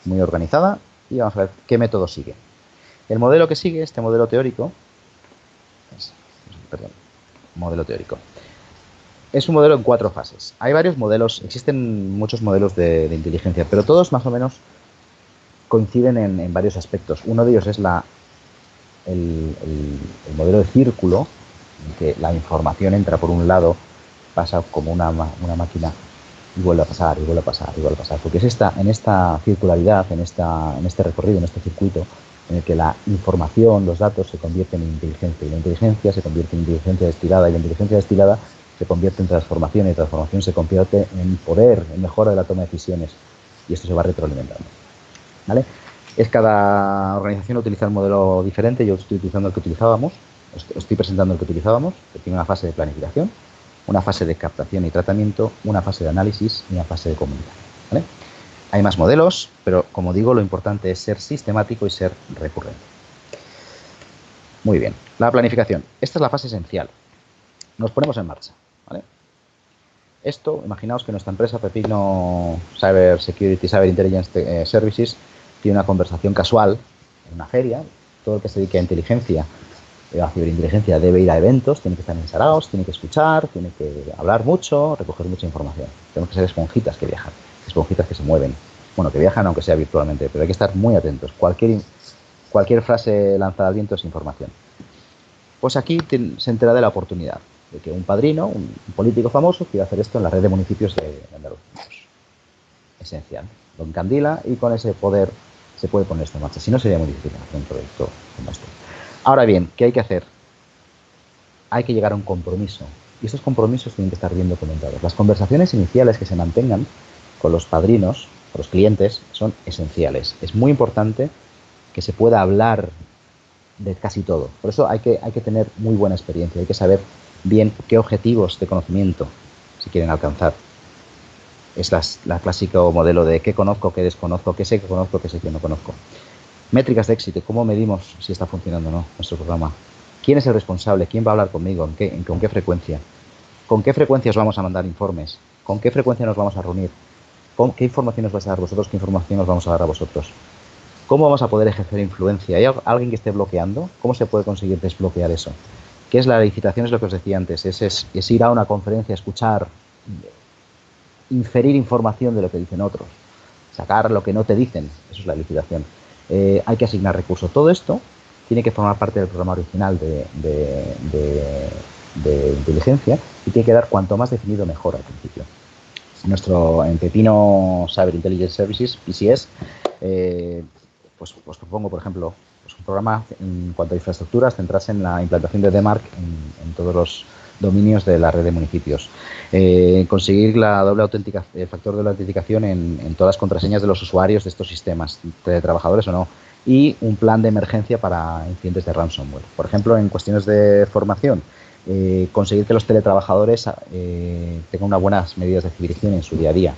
muy organizada, y vamos a ver qué método sigue. El modelo que sigue, este modelo teórico, es un modelo en 4 fases. Hay varios modelos, existen muchos modelos de inteligencia, pero todos más o menos coinciden en varios aspectos. Uno de ellos es el modelo de círculo, en que la información entra por un lado, pasa como una máquina y vuelve a pasar, y vuelve a pasar, y vuelve a pasar. Porque es en esta circularidad, en este recorrido, en este circuito, en el que la información, los datos se convierten en inteligencia, y la inteligencia se convierte en inteligencia destilada, y la inteligencia destilada se convierte en transformación, y la transformación se convierte en poder, en mejora de la toma de decisiones, y esto se va retroalimentando, ¿vale? Cada organización utiliza un modelo diferente. Yo estoy utilizando el que utilizábamos, estoy presentando el que utilizábamos, que tiene una fase de planificación, una fase de captación y tratamiento, una fase de análisis y una fase de comunicación, ¿vale? Hay más modelos, pero como digo, lo importante es ser sistemático y ser recurrente. Muy bien, la planificación. Esta es la fase esencial. Nos ponemos en marcha, ¿vale? Esto, imaginaos que nuestra empresa Pepino Cyber Security, Cyber Intelligence Services tiene una conversación casual en una feria. Todo el que se dedique a inteligencia, a ciberinteligencia, debe ir a eventos, tiene que estar ensarados, tiene que escuchar, tiene que hablar mucho, recoger mucha información. Tenemos que ser esponjitas que viajan, esponjitas que se mueven. Bueno, que viajan aunque sea virtualmente, pero hay que estar muy atentos. Cualquier frase lanzada al viento es información. Pues aquí se entera de la oportunidad de que un padrino, un político famoso, quiere hacer esto en la red de municipios de Andalucía. Esencial. Lo encandila y con ese poder se puede poner esto en marcha. Si no, sería muy difícil hacer un proyecto como este. Ahora bien, ¿qué hay que hacer? Hay que llegar a un compromiso. Y estos compromisos tienen que estar bien documentados. Las conversaciones iniciales que se mantengan con los padrinos, con los clientes, son esenciales. Es muy importante que se pueda hablar de casi todo. Por eso hay que tener muy buena experiencia. Hay que saber bien qué objetivos de conocimiento se quieren alcanzar. Es la clásico modelo de qué conozco, qué desconozco, qué sé que conozco, qué sé que no conozco. Métricas de éxito, ¿cómo medimos si está funcionando o no nuestro programa? ¿Quién es el responsable? ¿Quién va a hablar conmigo? ¿Con qué frecuencia? ¿Con qué frecuencia os vamos a mandar informes? ¿Con qué frecuencia nos vamos a reunir? ¿Con qué información nos vais a dar vosotros? ¿Qué información os vamos a dar a vosotros? ¿Cómo vamos a poder ejercer influencia? ¿Hay alguien que esté bloqueando? ¿Cómo se puede conseguir desbloquear eso? ¿Qué es la licitación? Es lo que os decía antes. Es ir a una conferencia, escuchar, inferir información de lo que dicen otros, sacar lo que no te dicen. Eso es la licitación. Hay que asignar recursos. Todo esto tiene que formar parte del programa original de inteligencia y tiene que dar cuanto más definido mejor al principio. En Pepino Cyber Intelligence Services, PCS, pues propongo, por ejemplo, pues un programa en cuanto a infraestructuras, centrarse en la implantación de DMARC en todos los dominios de la red de municipios. Conseguir la el factor de doble autenticación en todas las contraseñas de los usuarios de estos sistemas, teletrabajadores o no. Y un plan de emergencia para incidentes de ransomware. Por ejemplo, en cuestiones de formación, conseguir que los teletrabajadores tengan unas buenas medidas de ciberhigiene en su día a día.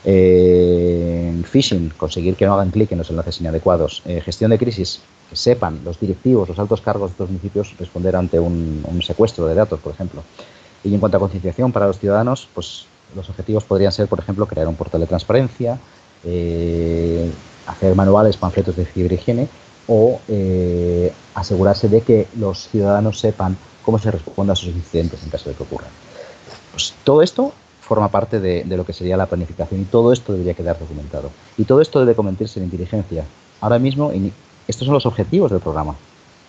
En phishing, conseguir que no hagan clic en los enlaces inadecuados. Gestión de crisis, que sepan los directivos, los altos cargos de estos municipios responder ante un secuestro de datos, por ejemplo. Y en cuanto a concienciación para los ciudadanos, pues los objetivos podrían ser, por ejemplo, crear un portal de transparencia, hacer manuales, panfletos de ciberhigiene o asegurarse de que los ciudadanos sepan cómo se responde a sus incidentes en caso de que ocurran. Pues todo esto forma parte de lo que sería la planificación y todo esto debería quedar documentado. Y todo esto debe convertirse en inteligencia. Ahora mismo, estos son los objetivos del programa,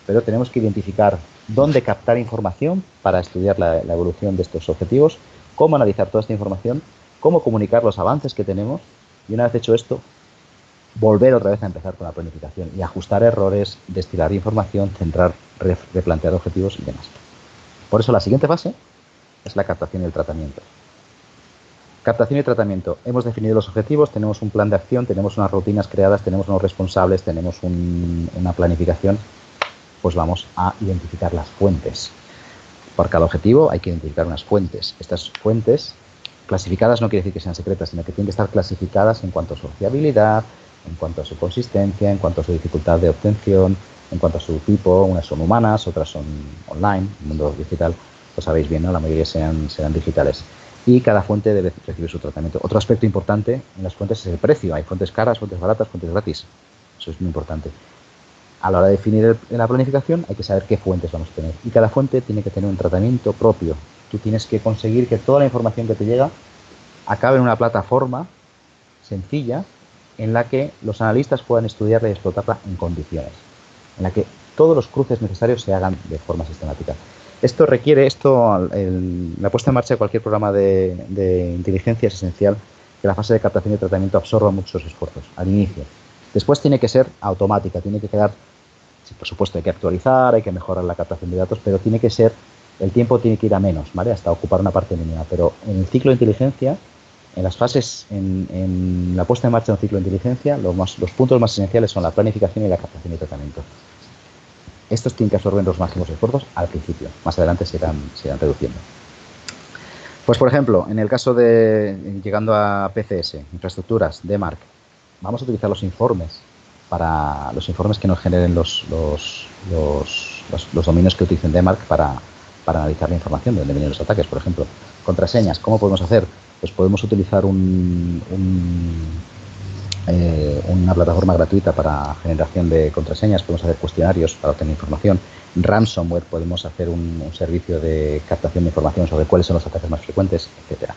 pero tenemos que identificar dónde captar información para estudiar la evolución de estos objetivos, cómo analizar toda esta información, cómo comunicar los avances que tenemos y una vez hecho esto, volver otra vez a empezar con la planificación y ajustar errores, destilar información, centrar, replantear objetivos y demás. Por eso la siguiente fase es la captación y el tratamiento. Captación y tratamiento. Hemos definido los objetivos, tenemos un plan de acción, tenemos unas rutinas creadas, tenemos unos responsables, tenemos una planificación. Pues vamos a identificar las fuentes. Por cada objetivo hay que identificar unas fuentes. Estas fuentes clasificadas no quiere decir que sean secretas, sino que tienen que estar clasificadas en cuanto a su fiabilidad, en cuanto a su consistencia, en cuanto a su dificultad de obtención, en cuanto a su tipo. Unas son humanas, otras son online, el mundo digital, lo sabéis bien, ¿no? La mayoría serán digitales. Y cada fuente debe recibir su tratamiento. Otro aspecto importante en las fuentes es el precio. Hay fuentes caras, fuentes baratas, fuentes gratis. Eso es muy importante. A la hora de definir la planificación hay que saber qué fuentes vamos a tener. Y cada fuente tiene que tener un tratamiento propio. Tú tienes que conseguir que toda la información que te llega acabe en una plataforma sencilla en la que los analistas puedan estudiarla y explotarla en condiciones. En la que todos los cruces necesarios se hagan de forma sistemática. Esto requiere, la puesta en marcha de cualquier programa de inteligencia es esencial que la fase de captación y tratamiento absorba muchos esfuerzos al inicio. Después tiene que ser automática, tiene que quedar, sí, por supuesto hay que actualizar, hay que mejorar la captación de datos, pero tiene que ser, el tiempo tiene que ir a menos, ¿vale? Hasta ocupar una parte mínima. Pero en el ciclo de inteligencia, en las fases, en la puesta en marcha de un ciclo de inteligencia, los puntos más esenciales son la planificación y la captación y tratamiento. Estos tienen que absorber los máximos esfuerzos al principio, más adelante se irán reduciendo. Pues por ejemplo, en el caso de llegando a PCS, infraestructuras, DMARC, vamos a utilizar los informes que nos generen los dominios que utilicen DMARC para para analizar la información de dónde vienen los ataques, por ejemplo. Contraseñas, ¿cómo podemos hacer? Pues podemos utilizar una plataforma gratuita para generación de contraseñas, podemos hacer cuestionarios para obtener información. Ransomware, podemos hacer un servicio de captación de información sobre cuáles son los ataques más frecuentes, etcétera.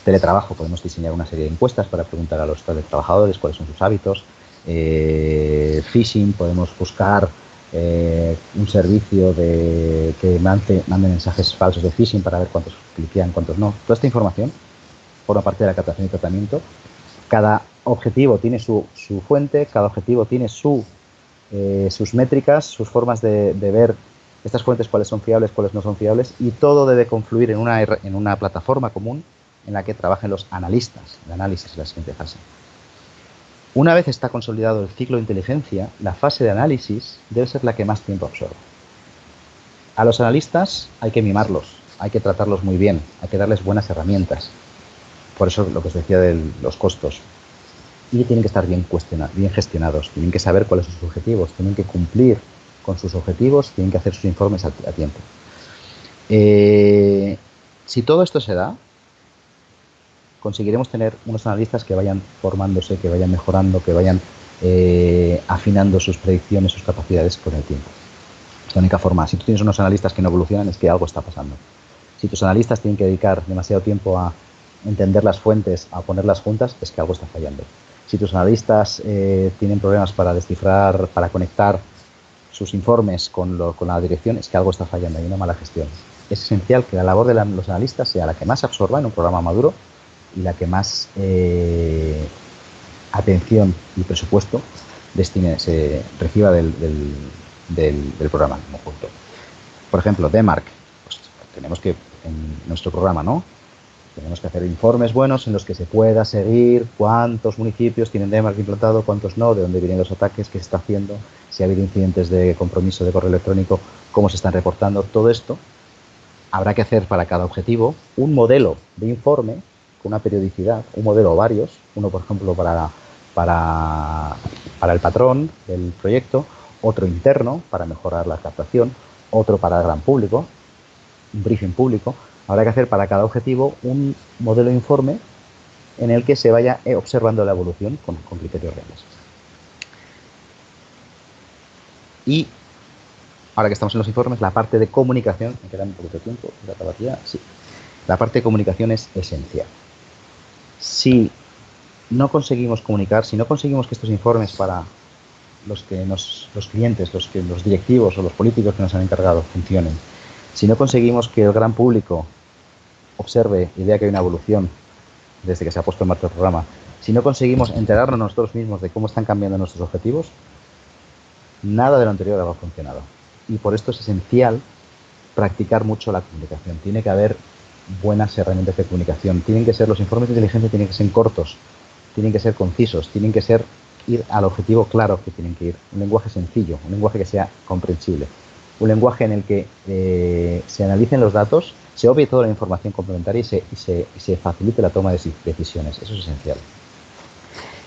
Teletrabajo, podemos diseñar una serie de encuestas para preguntar a los trabajadores cuáles son sus hábitos. Phishing, podemos buscar un servicio que mande mensajes falsos de phishing para ver cuántos cliquean, cuántos no. Toda esta información forma parte de la captación y tratamiento. Cada objetivo tiene su fuente, cada objetivo tiene sus métricas, sus formas de ver estas fuentes, cuáles son fiables, cuáles no son fiables, y todo debe confluir en una plataforma común en la que trabajen los analistas. El análisis es la siguiente fase. Una vez está consolidado el ciclo de inteligencia, la fase de análisis debe ser la que más tiempo absorbe. A los analistas hay que mimarlos, hay que tratarlos muy bien, hay que darles buenas herramientas. Por eso lo que os decía de los costos. Y tienen que estar bien gestionados, tienen que saber cuáles son sus objetivos, tienen que cumplir con sus objetivos, tienen que hacer sus informes a tiempo. Si todo esto se da, conseguiremos tener unos analistas que vayan formándose, que vayan mejorando, que vayan afinando sus predicciones, sus capacidades con el tiempo. Es la única forma. Si tú tienes unos analistas que no evolucionan, es que algo está pasando. Si tus analistas tienen que dedicar demasiado tiempo a entender las fuentes, a ponerlas juntas, es que algo está fallando. Si tus analistas tienen problemas para descifrar, para conectar sus informes con la dirección, es que algo está fallando, hay una mala gestión. Es esencial que la labor de los analistas sea la que más absorba en un programa maduro y la que más atención y presupuesto se reciba del programa en conjunto. Por ejemplo, DMARC, pues tenemos que, en nuestro programa, ¿no? Tenemos que hacer informes buenos en los que se pueda seguir cuántos municipios tienen DMARC implantado, cuántos no, de dónde vienen los ataques, qué se está haciendo, si ha habido incidentes de compromiso de correo electrónico, cómo se están reportando. Todo esto habrá que hacer para cada objetivo un modelo de informe con una periodicidad, un modelo o varios, uno por ejemplo para el patrón del proyecto, otro interno para mejorar la captación, otro para el gran público, un briefing público. Habrá que hacer para cada objetivo un modelo de informe en el que se vaya observando la evolución con criterios reales. Y ahora que estamos en los informes, la parte de comunicación, me queda un poquito de tiempo, sí. La parte de comunicación es esencial. Si no conseguimos comunicar, si no conseguimos que estos informes para los clientes, los directivos o los políticos que nos han encargado funcionen, si no conseguimos que el gran público observe y vea que hay una evolución desde que se ha puesto en marcha el programa, si no conseguimos enterarnos nosotros mismos de cómo están cambiando nuestros objetivos, nada de lo anterior habrá funcionado. Y por esto es esencial practicar mucho la comunicación. Tiene que haber buenas herramientas de comunicación. Los informes de inteligencia tienen que ser cortos, tienen que ser concisos, tienen que ir al objetivo claro que tienen que ir. Un lenguaje sencillo, un lenguaje que sea comprensible. Un lenguaje en el que se analicen los datos, se obvie toda la información complementaria y se facilite la toma de decisiones. Eso es esencial.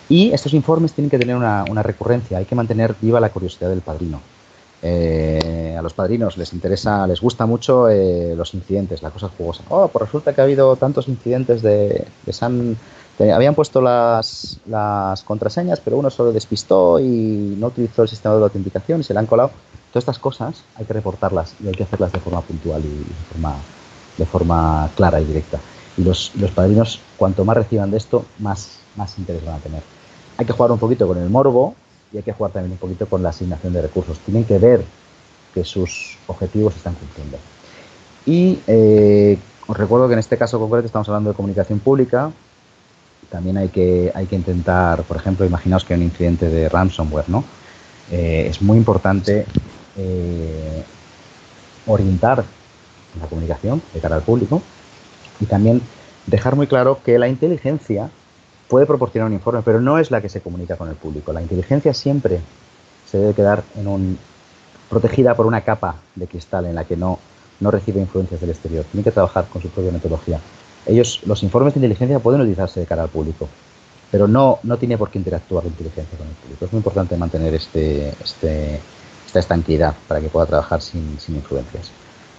Y estos informes tienen que tener una recurrencia. Hay que mantener viva la curiosidad del padrino. A los padrinos les gusta mucho los incidentes, la cosa jugosa. Pues resulta que ha habido tantos incidentes habían puesto las contraseñas, pero uno solo despistó y no utilizó el sistema de autenticación y se le han colado. Todas estas cosas hay que reportarlas y hay que hacerlas de forma puntual y de forma clara y directa. Y los padrinos, cuanto más reciban de esto, más interés van a tener. Hay que jugar un poquito con el morbo y hay que jugar también un poquito con la asignación de recursos. Tienen que ver que sus objetivos se están cumpliendo. Y os recuerdo que en este caso concreto estamos hablando de comunicación pública. También hay que intentar, por ejemplo, imaginaos que hay un incidente de ransomware, ¿no? Es muy importante orientar la comunicación de cara al público y también dejar muy claro que la inteligencia puede proporcionar un informe, pero no es la que se comunica con el público. La inteligencia siempre se debe quedar protegida por una capa de cristal en la que no recibe influencias del exterior. Tiene que trabajar con su propia metodología. Los informes de inteligencia pueden utilizarse de cara al público, pero no tiene por qué interactuar la inteligencia con el público. Es muy importante mantener esta estanqueidad para que pueda trabajar sin influencias.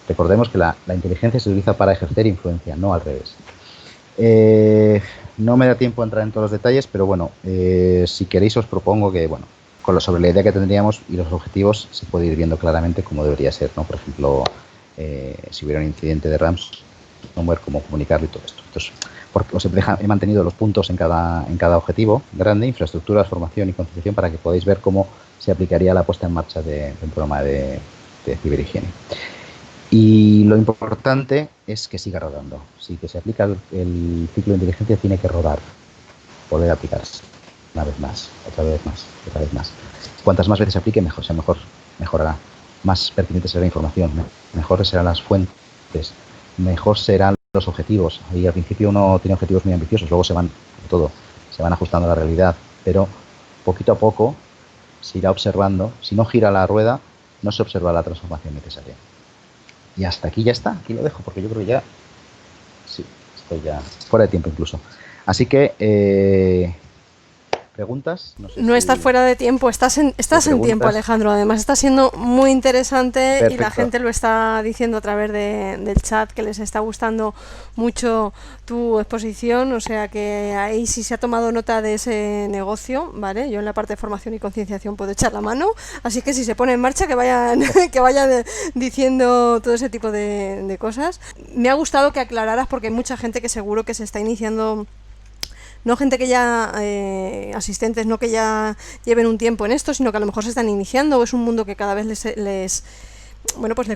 Recordemos que la inteligencia se utiliza para ejercer influencia, no al revés. No me da tiempo a entrar en todos los detalles, pero bueno, si queréis os propongo que, bueno, sobre la idea que tendríamos y los objetivos se puede ir viendo claramente cómo debería ser, ¿no? Por ejemplo, si hubiera un incidente de ransomware, cómo comunicarlo y todo esto. Entonces, he mantenido los puntos en cada objetivo grande: infraestructuras, formación y concienciación, para que podáis ver cómo se aplicaría la puesta en marcha de un programa de ciberhigiene. Y lo importante es que siga rodando. Si que se aplica el ciclo de inteligencia, tiene que rodar, volver a aplicarse una vez más, otra vez más, otra vez más. Cuantas más veces se aplique, mejorará. Más pertinente será la información, mejores serán las fuentes, mejor serán los objetivos. Y al principio uno tiene objetivos muy ambiciosos, luego se van ajustando a la realidad, pero poquito a poco se irá observando. Si no gira la rueda, no se observa la transformación necesaria. Y hasta aquí ya está, aquí lo dejo, porque yo creo que ya, sí, estoy ya fuera de tiempo incluso. Así que, ¿preguntas? No sé No estás fuera de tiempo, estás en tiempo, Alejandro. Además está siendo muy interesante. Perfecto. Y la gente lo está diciendo a través del chat, que les está gustando mucho tu exposición, o sea que ahí sí se ha tomado nota de ese negocio, ¿vale? Yo en la parte de formación y concienciación puedo echar la mano, así que si se pone en marcha que vayan diciendo todo ese tipo de cosas. Me ha gustado que aclararas, porque hay mucha gente que seguro que se está iniciando. No gente que ya, asistentes, no que ya lleven un tiempo en esto, sino que a lo mejor se están iniciando, o es un mundo que cada vez les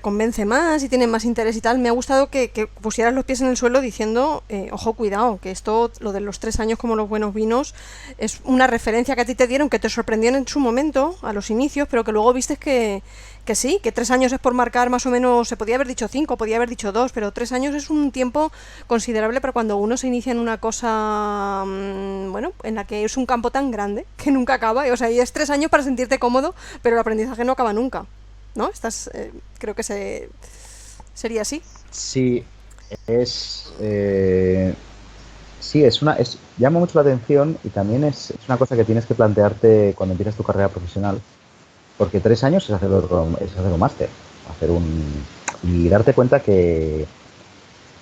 convence más y tienen más interés y tal. Me ha gustado que pusieras los pies en el suelo diciendo, ojo, cuidado, que esto, lo de los 3 años como los buenos vinos, es una referencia que a ti te dieron, que te sorprendió en su momento, a los inicios, pero que luego vistes que sí, que 3 años es por marcar más o menos. Se podía haber dicho 5, podía haber dicho 2, pero 3 años es un tiempo considerable para cuando uno se inicia en una cosa, en la que es un campo tan grande que nunca acaba. O sea, y es 3 años para sentirte cómodo, pero el aprendizaje no acaba nunca, ¿no? Creo que sería así. Sí, llama mucho la atención, y también es una cosa que tienes que plantearte cuando empiezas tu carrera profesional. Porque 3 años es hacerlo máster, y darte cuenta que,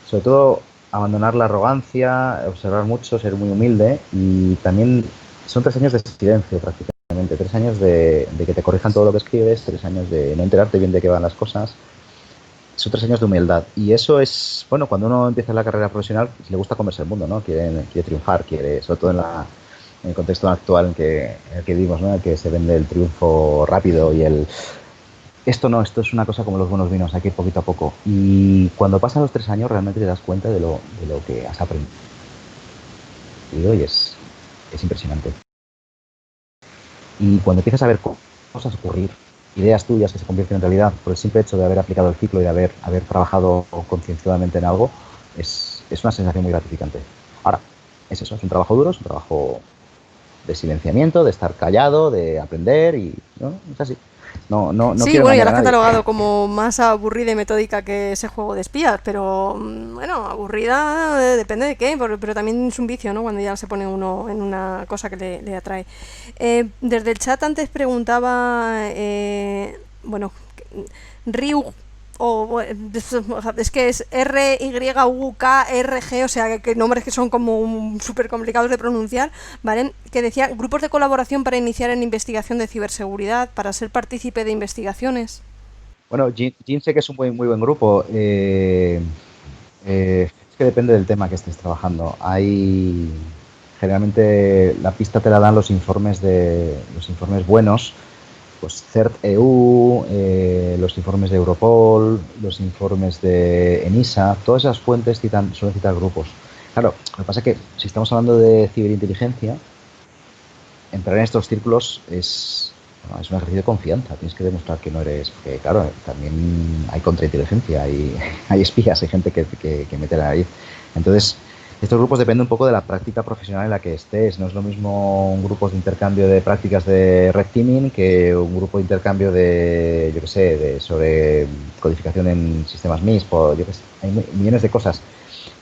sobre todo, abandonar la arrogancia, observar mucho, ser muy humilde, y también son 3 años de silencio prácticamente, 3 años de que te corrijan todo lo que escribes, 3 años de no enterarte bien de qué van las cosas. Son 3 años de humildad, y eso es, bueno, cuando uno empieza la carrera profesional, le gusta comerse el mundo, ¿no? Quiere triunfar, sobre todo en el contexto actual en el que vivimos, ¿no? En el que se vende el triunfo rápido y esto es una cosa como los buenos vinos, hay que ir poquito a poco. Y cuando pasan los 3 años realmente te das cuenta de lo que has aprendido, y es impresionante. Y cuando empiezas a ver cosas ocurrir, ideas tuyas que se convierten en realidad por el simple hecho de haber aplicado el ciclo y de haber trabajado concienciadamente en algo, es una sensación muy gratificante. Ahora, es eso, es un trabajo duro, es un trabajo de silenciamiento, de estar callado, de aprender, y ¿no? Es así. No sí, quiero bueno, ya la has catalogado como más aburrida y metódica que ese juego de espías, pero bueno, aburrida depende de qué, pero también es un vicio, ¿no? Cuando ya se pone uno en una cosa que le atrae. Desde el chat antes preguntaba, Ryu, es que es RYUKRG, o sea, que nombres que son como súper complicados de pronunciar, ¿vale? Que decía, grupos de colaboración para iniciar en investigación de ciberseguridad, para ser partícipe de investigaciones. Bueno, GIN sé que es un muy buen grupo. Es que depende del tema que estés trabajando. Generalmente la pista te la dan los informes buenos, pues CERT-EU, los informes de Europol, los informes de ENISA, todas esas fuentes suelen citar grupos. Claro, lo que pasa es que si estamos hablando de ciberinteligencia, entrar en estos círculos es un ejercicio de confianza. Tienes que demostrar que no eres, porque claro, también hay contrainteligencia, hay espías, hay gente que mete la nariz. Entonces, estos grupos dependen un poco de la práctica profesional en la que estés. No es lo mismo un grupo de intercambio de prácticas de red teaming que un grupo de intercambio sobre codificación en sistemas MISP, hay millones de cosas.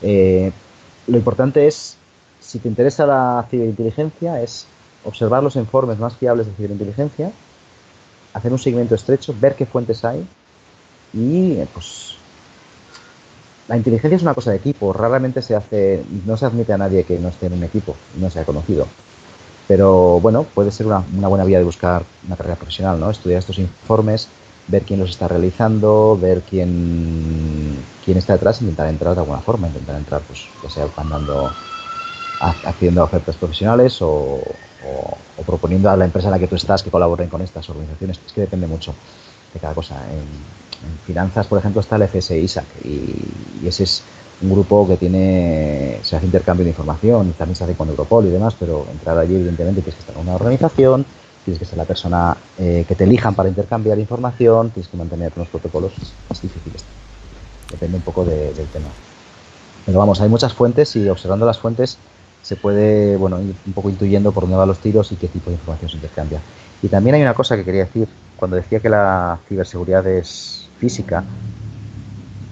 Lo importante es, si te interesa la ciberinteligencia, es observar los informes más fiables de ciberinteligencia, hacer un seguimiento estrecho, ver qué fuentes hay y pues la inteligencia es una cosa de equipo. Raramente no se admite a nadie que no esté en un equipo, no sea conocido. Pero bueno, puede ser una buena vía de buscar una carrera profesional, ¿no? Estudiar estos informes, ver quién los está realizando, ver quién está detrás, intentar entrar de alguna forma, intentar entrar, pues, ya sea haciendo ofertas profesionales o proponiendo a la empresa en la que tú estás que colaboren con estas organizaciones. Es que depende mucho de cada cosa. En finanzas, por ejemplo, está el FS ISAC y ese es un grupo que se hace intercambio de información, también se hace con Europol y demás, pero entrar allí, evidentemente, tienes que estar en una organización, tienes que ser la persona que te elijan para intercambiar información, tienes que mantener unos protocolos. Es difícil esto. Depende un poco del tema. Pero vamos, hay muchas fuentes y observando las fuentes se puede, bueno, ir un poco intuyendo por dónde van los tiros y qué tipo de información se intercambia. Y también hay una cosa que quería decir, cuando decía que la ciberseguridad es física,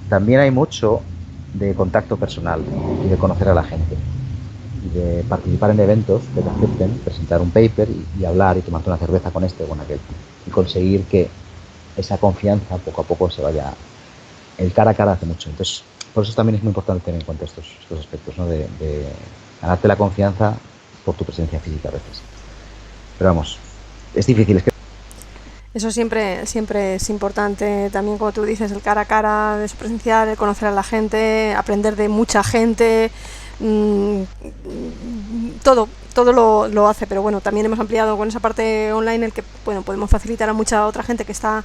también hay mucho de contacto personal y de conocer a la gente y de participar en eventos que te acepten, presentar un paper y hablar y tomarte una cerveza con este o con aquel y conseguir que esa confianza poco a poco se vaya. El cara a cara hace mucho, entonces por eso también es muy importante tener en cuenta estos aspectos, ¿no? De ganarte la confianza por tu presencia física a veces. Pero vamos, es difícil, es que Eso siempre es importante, también como tú dices, el cara a cara, es presencial, el conocer a la gente, aprender de mucha gente, todo lo hace, pero bueno, también hemos ampliado con esa parte online el que, bueno, podemos facilitar a mucha otra gente que está,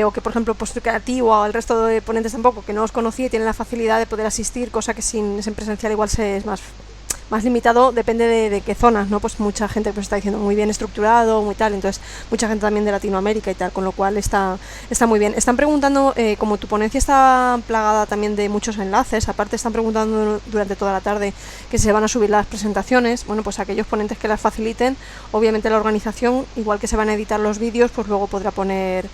o que por ejemplo, pues que a ti o al resto de ponentes tampoco, que no os conocía y tienen la facilidad de poder asistir, cosa que sin presencial igual es más limitado, depende de qué zonas, ¿no? Pues mucha gente pues está diciendo muy bien estructurado, muy tal, entonces mucha gente también de Latinoamérica y tal, con lo cual está muy bien. Están preguntando, como tu ponencia está plagada también de muchos enlaces, aparte están preguntando durante toda la tarde que se van a subir las presentaciones, bueno, pues aquellos ponentes que las faciliten, obviamente la organización, igual que se van a editar los vídeos, pues luego podrá poner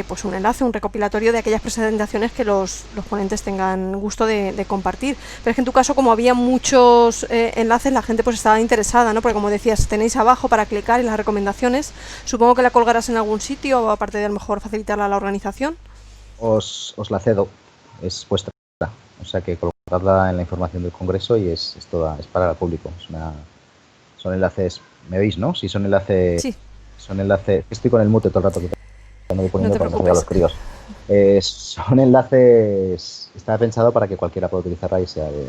pues un enlace, un recopilatorio de aquellas presentaciones que los ponentes tengan gusto de compartir. Pero es que en tu caso, como había muchos enlaces, la gente pues estaba interesada, ¿no? Porque como decías, tenéis abajo para clicar en las recomendaciones. Supongo que la colgarás en algún sitio, o aparte de a lo mejor facilitarla a la organización. os la cedo, es vuestra. O sea que colgarla en la información del Congreso y es para el público. Son enlaces, ¿me veis, no? Sí, son enlaces. Sí. Son enlaces. Estoy con el mute todo el rato. No te para no los críos. Son enlaces, está pensado para que cualquiera pueda utilizarla y sea de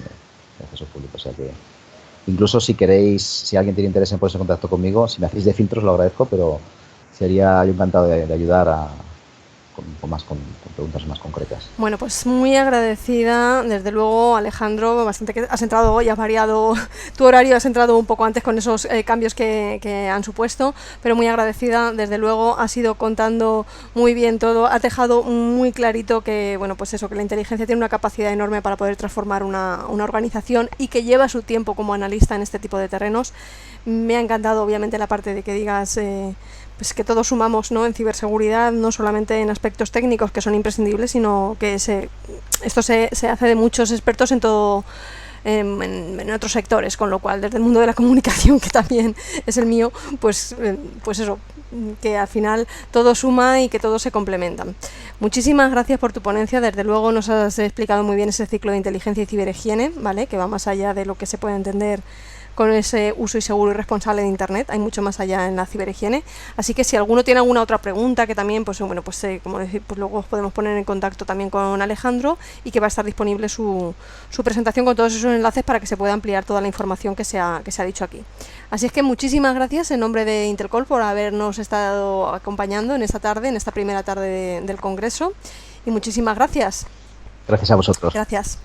acceso público. O sea que incluso si queréis, si alguien tiene interés en ponerse en contacto conmigo, si me hacéis de filtros lo agradezco, pero sería yo encantado de ayudar con preguntas más concretas. Bueno, pues muy agradecida, desde luego, Alejandro, bastante que has entrado hoy, has variado tu horario, has entrado un poco antes con esos cambios que han supuesto, pero muy agradecida, desde luego, has ido contando muy bien todo, has dejado muy clarito que, bueno, pues eso, que la inteligencia tiene una capacidad enorme para poder transformar una organización y que lleva su tiempo como analista en este tipo de terrenos. Me ha encantado, obviamente, la parte de que digas pues que todos sumamos, ¿no?, en ciberseguridad, no solamente en aspectos técnicos que son imprescindibles, sino que esto se hace de muchos expertos en todo, en otros sectores, con lo cual desde el mundo de la comunicación, que también es el mío, pues eso, que al final todo suma y que todo se complementan. Muchísimas gracias por tu ponencia, desde luego nos has explicado muy bien ese ciclo de inteligencia y ciberhigiene, ¿vale?, que va más allá de lo que se puede entender con ese uso y seguro y responsable de Internet. Hay mucho más allá en la ciberhigiene, así que si alguno tiene alguna otra pregunta, que también, pues bueno, pues como decir, pues luego os podemos poner en contacto también con Alejandro, y que va a estar disponible su presentación con todos esos enlaces para que se pueda ampliar toda la información que se ha dicho aquí. Así es que muchísimas gracias en nombre de Intercol por habernos estado acompañando en esta tarde, en esta primera tarde del Congreso, y muchísimas gracias. Gracias a vosotros. Gracias.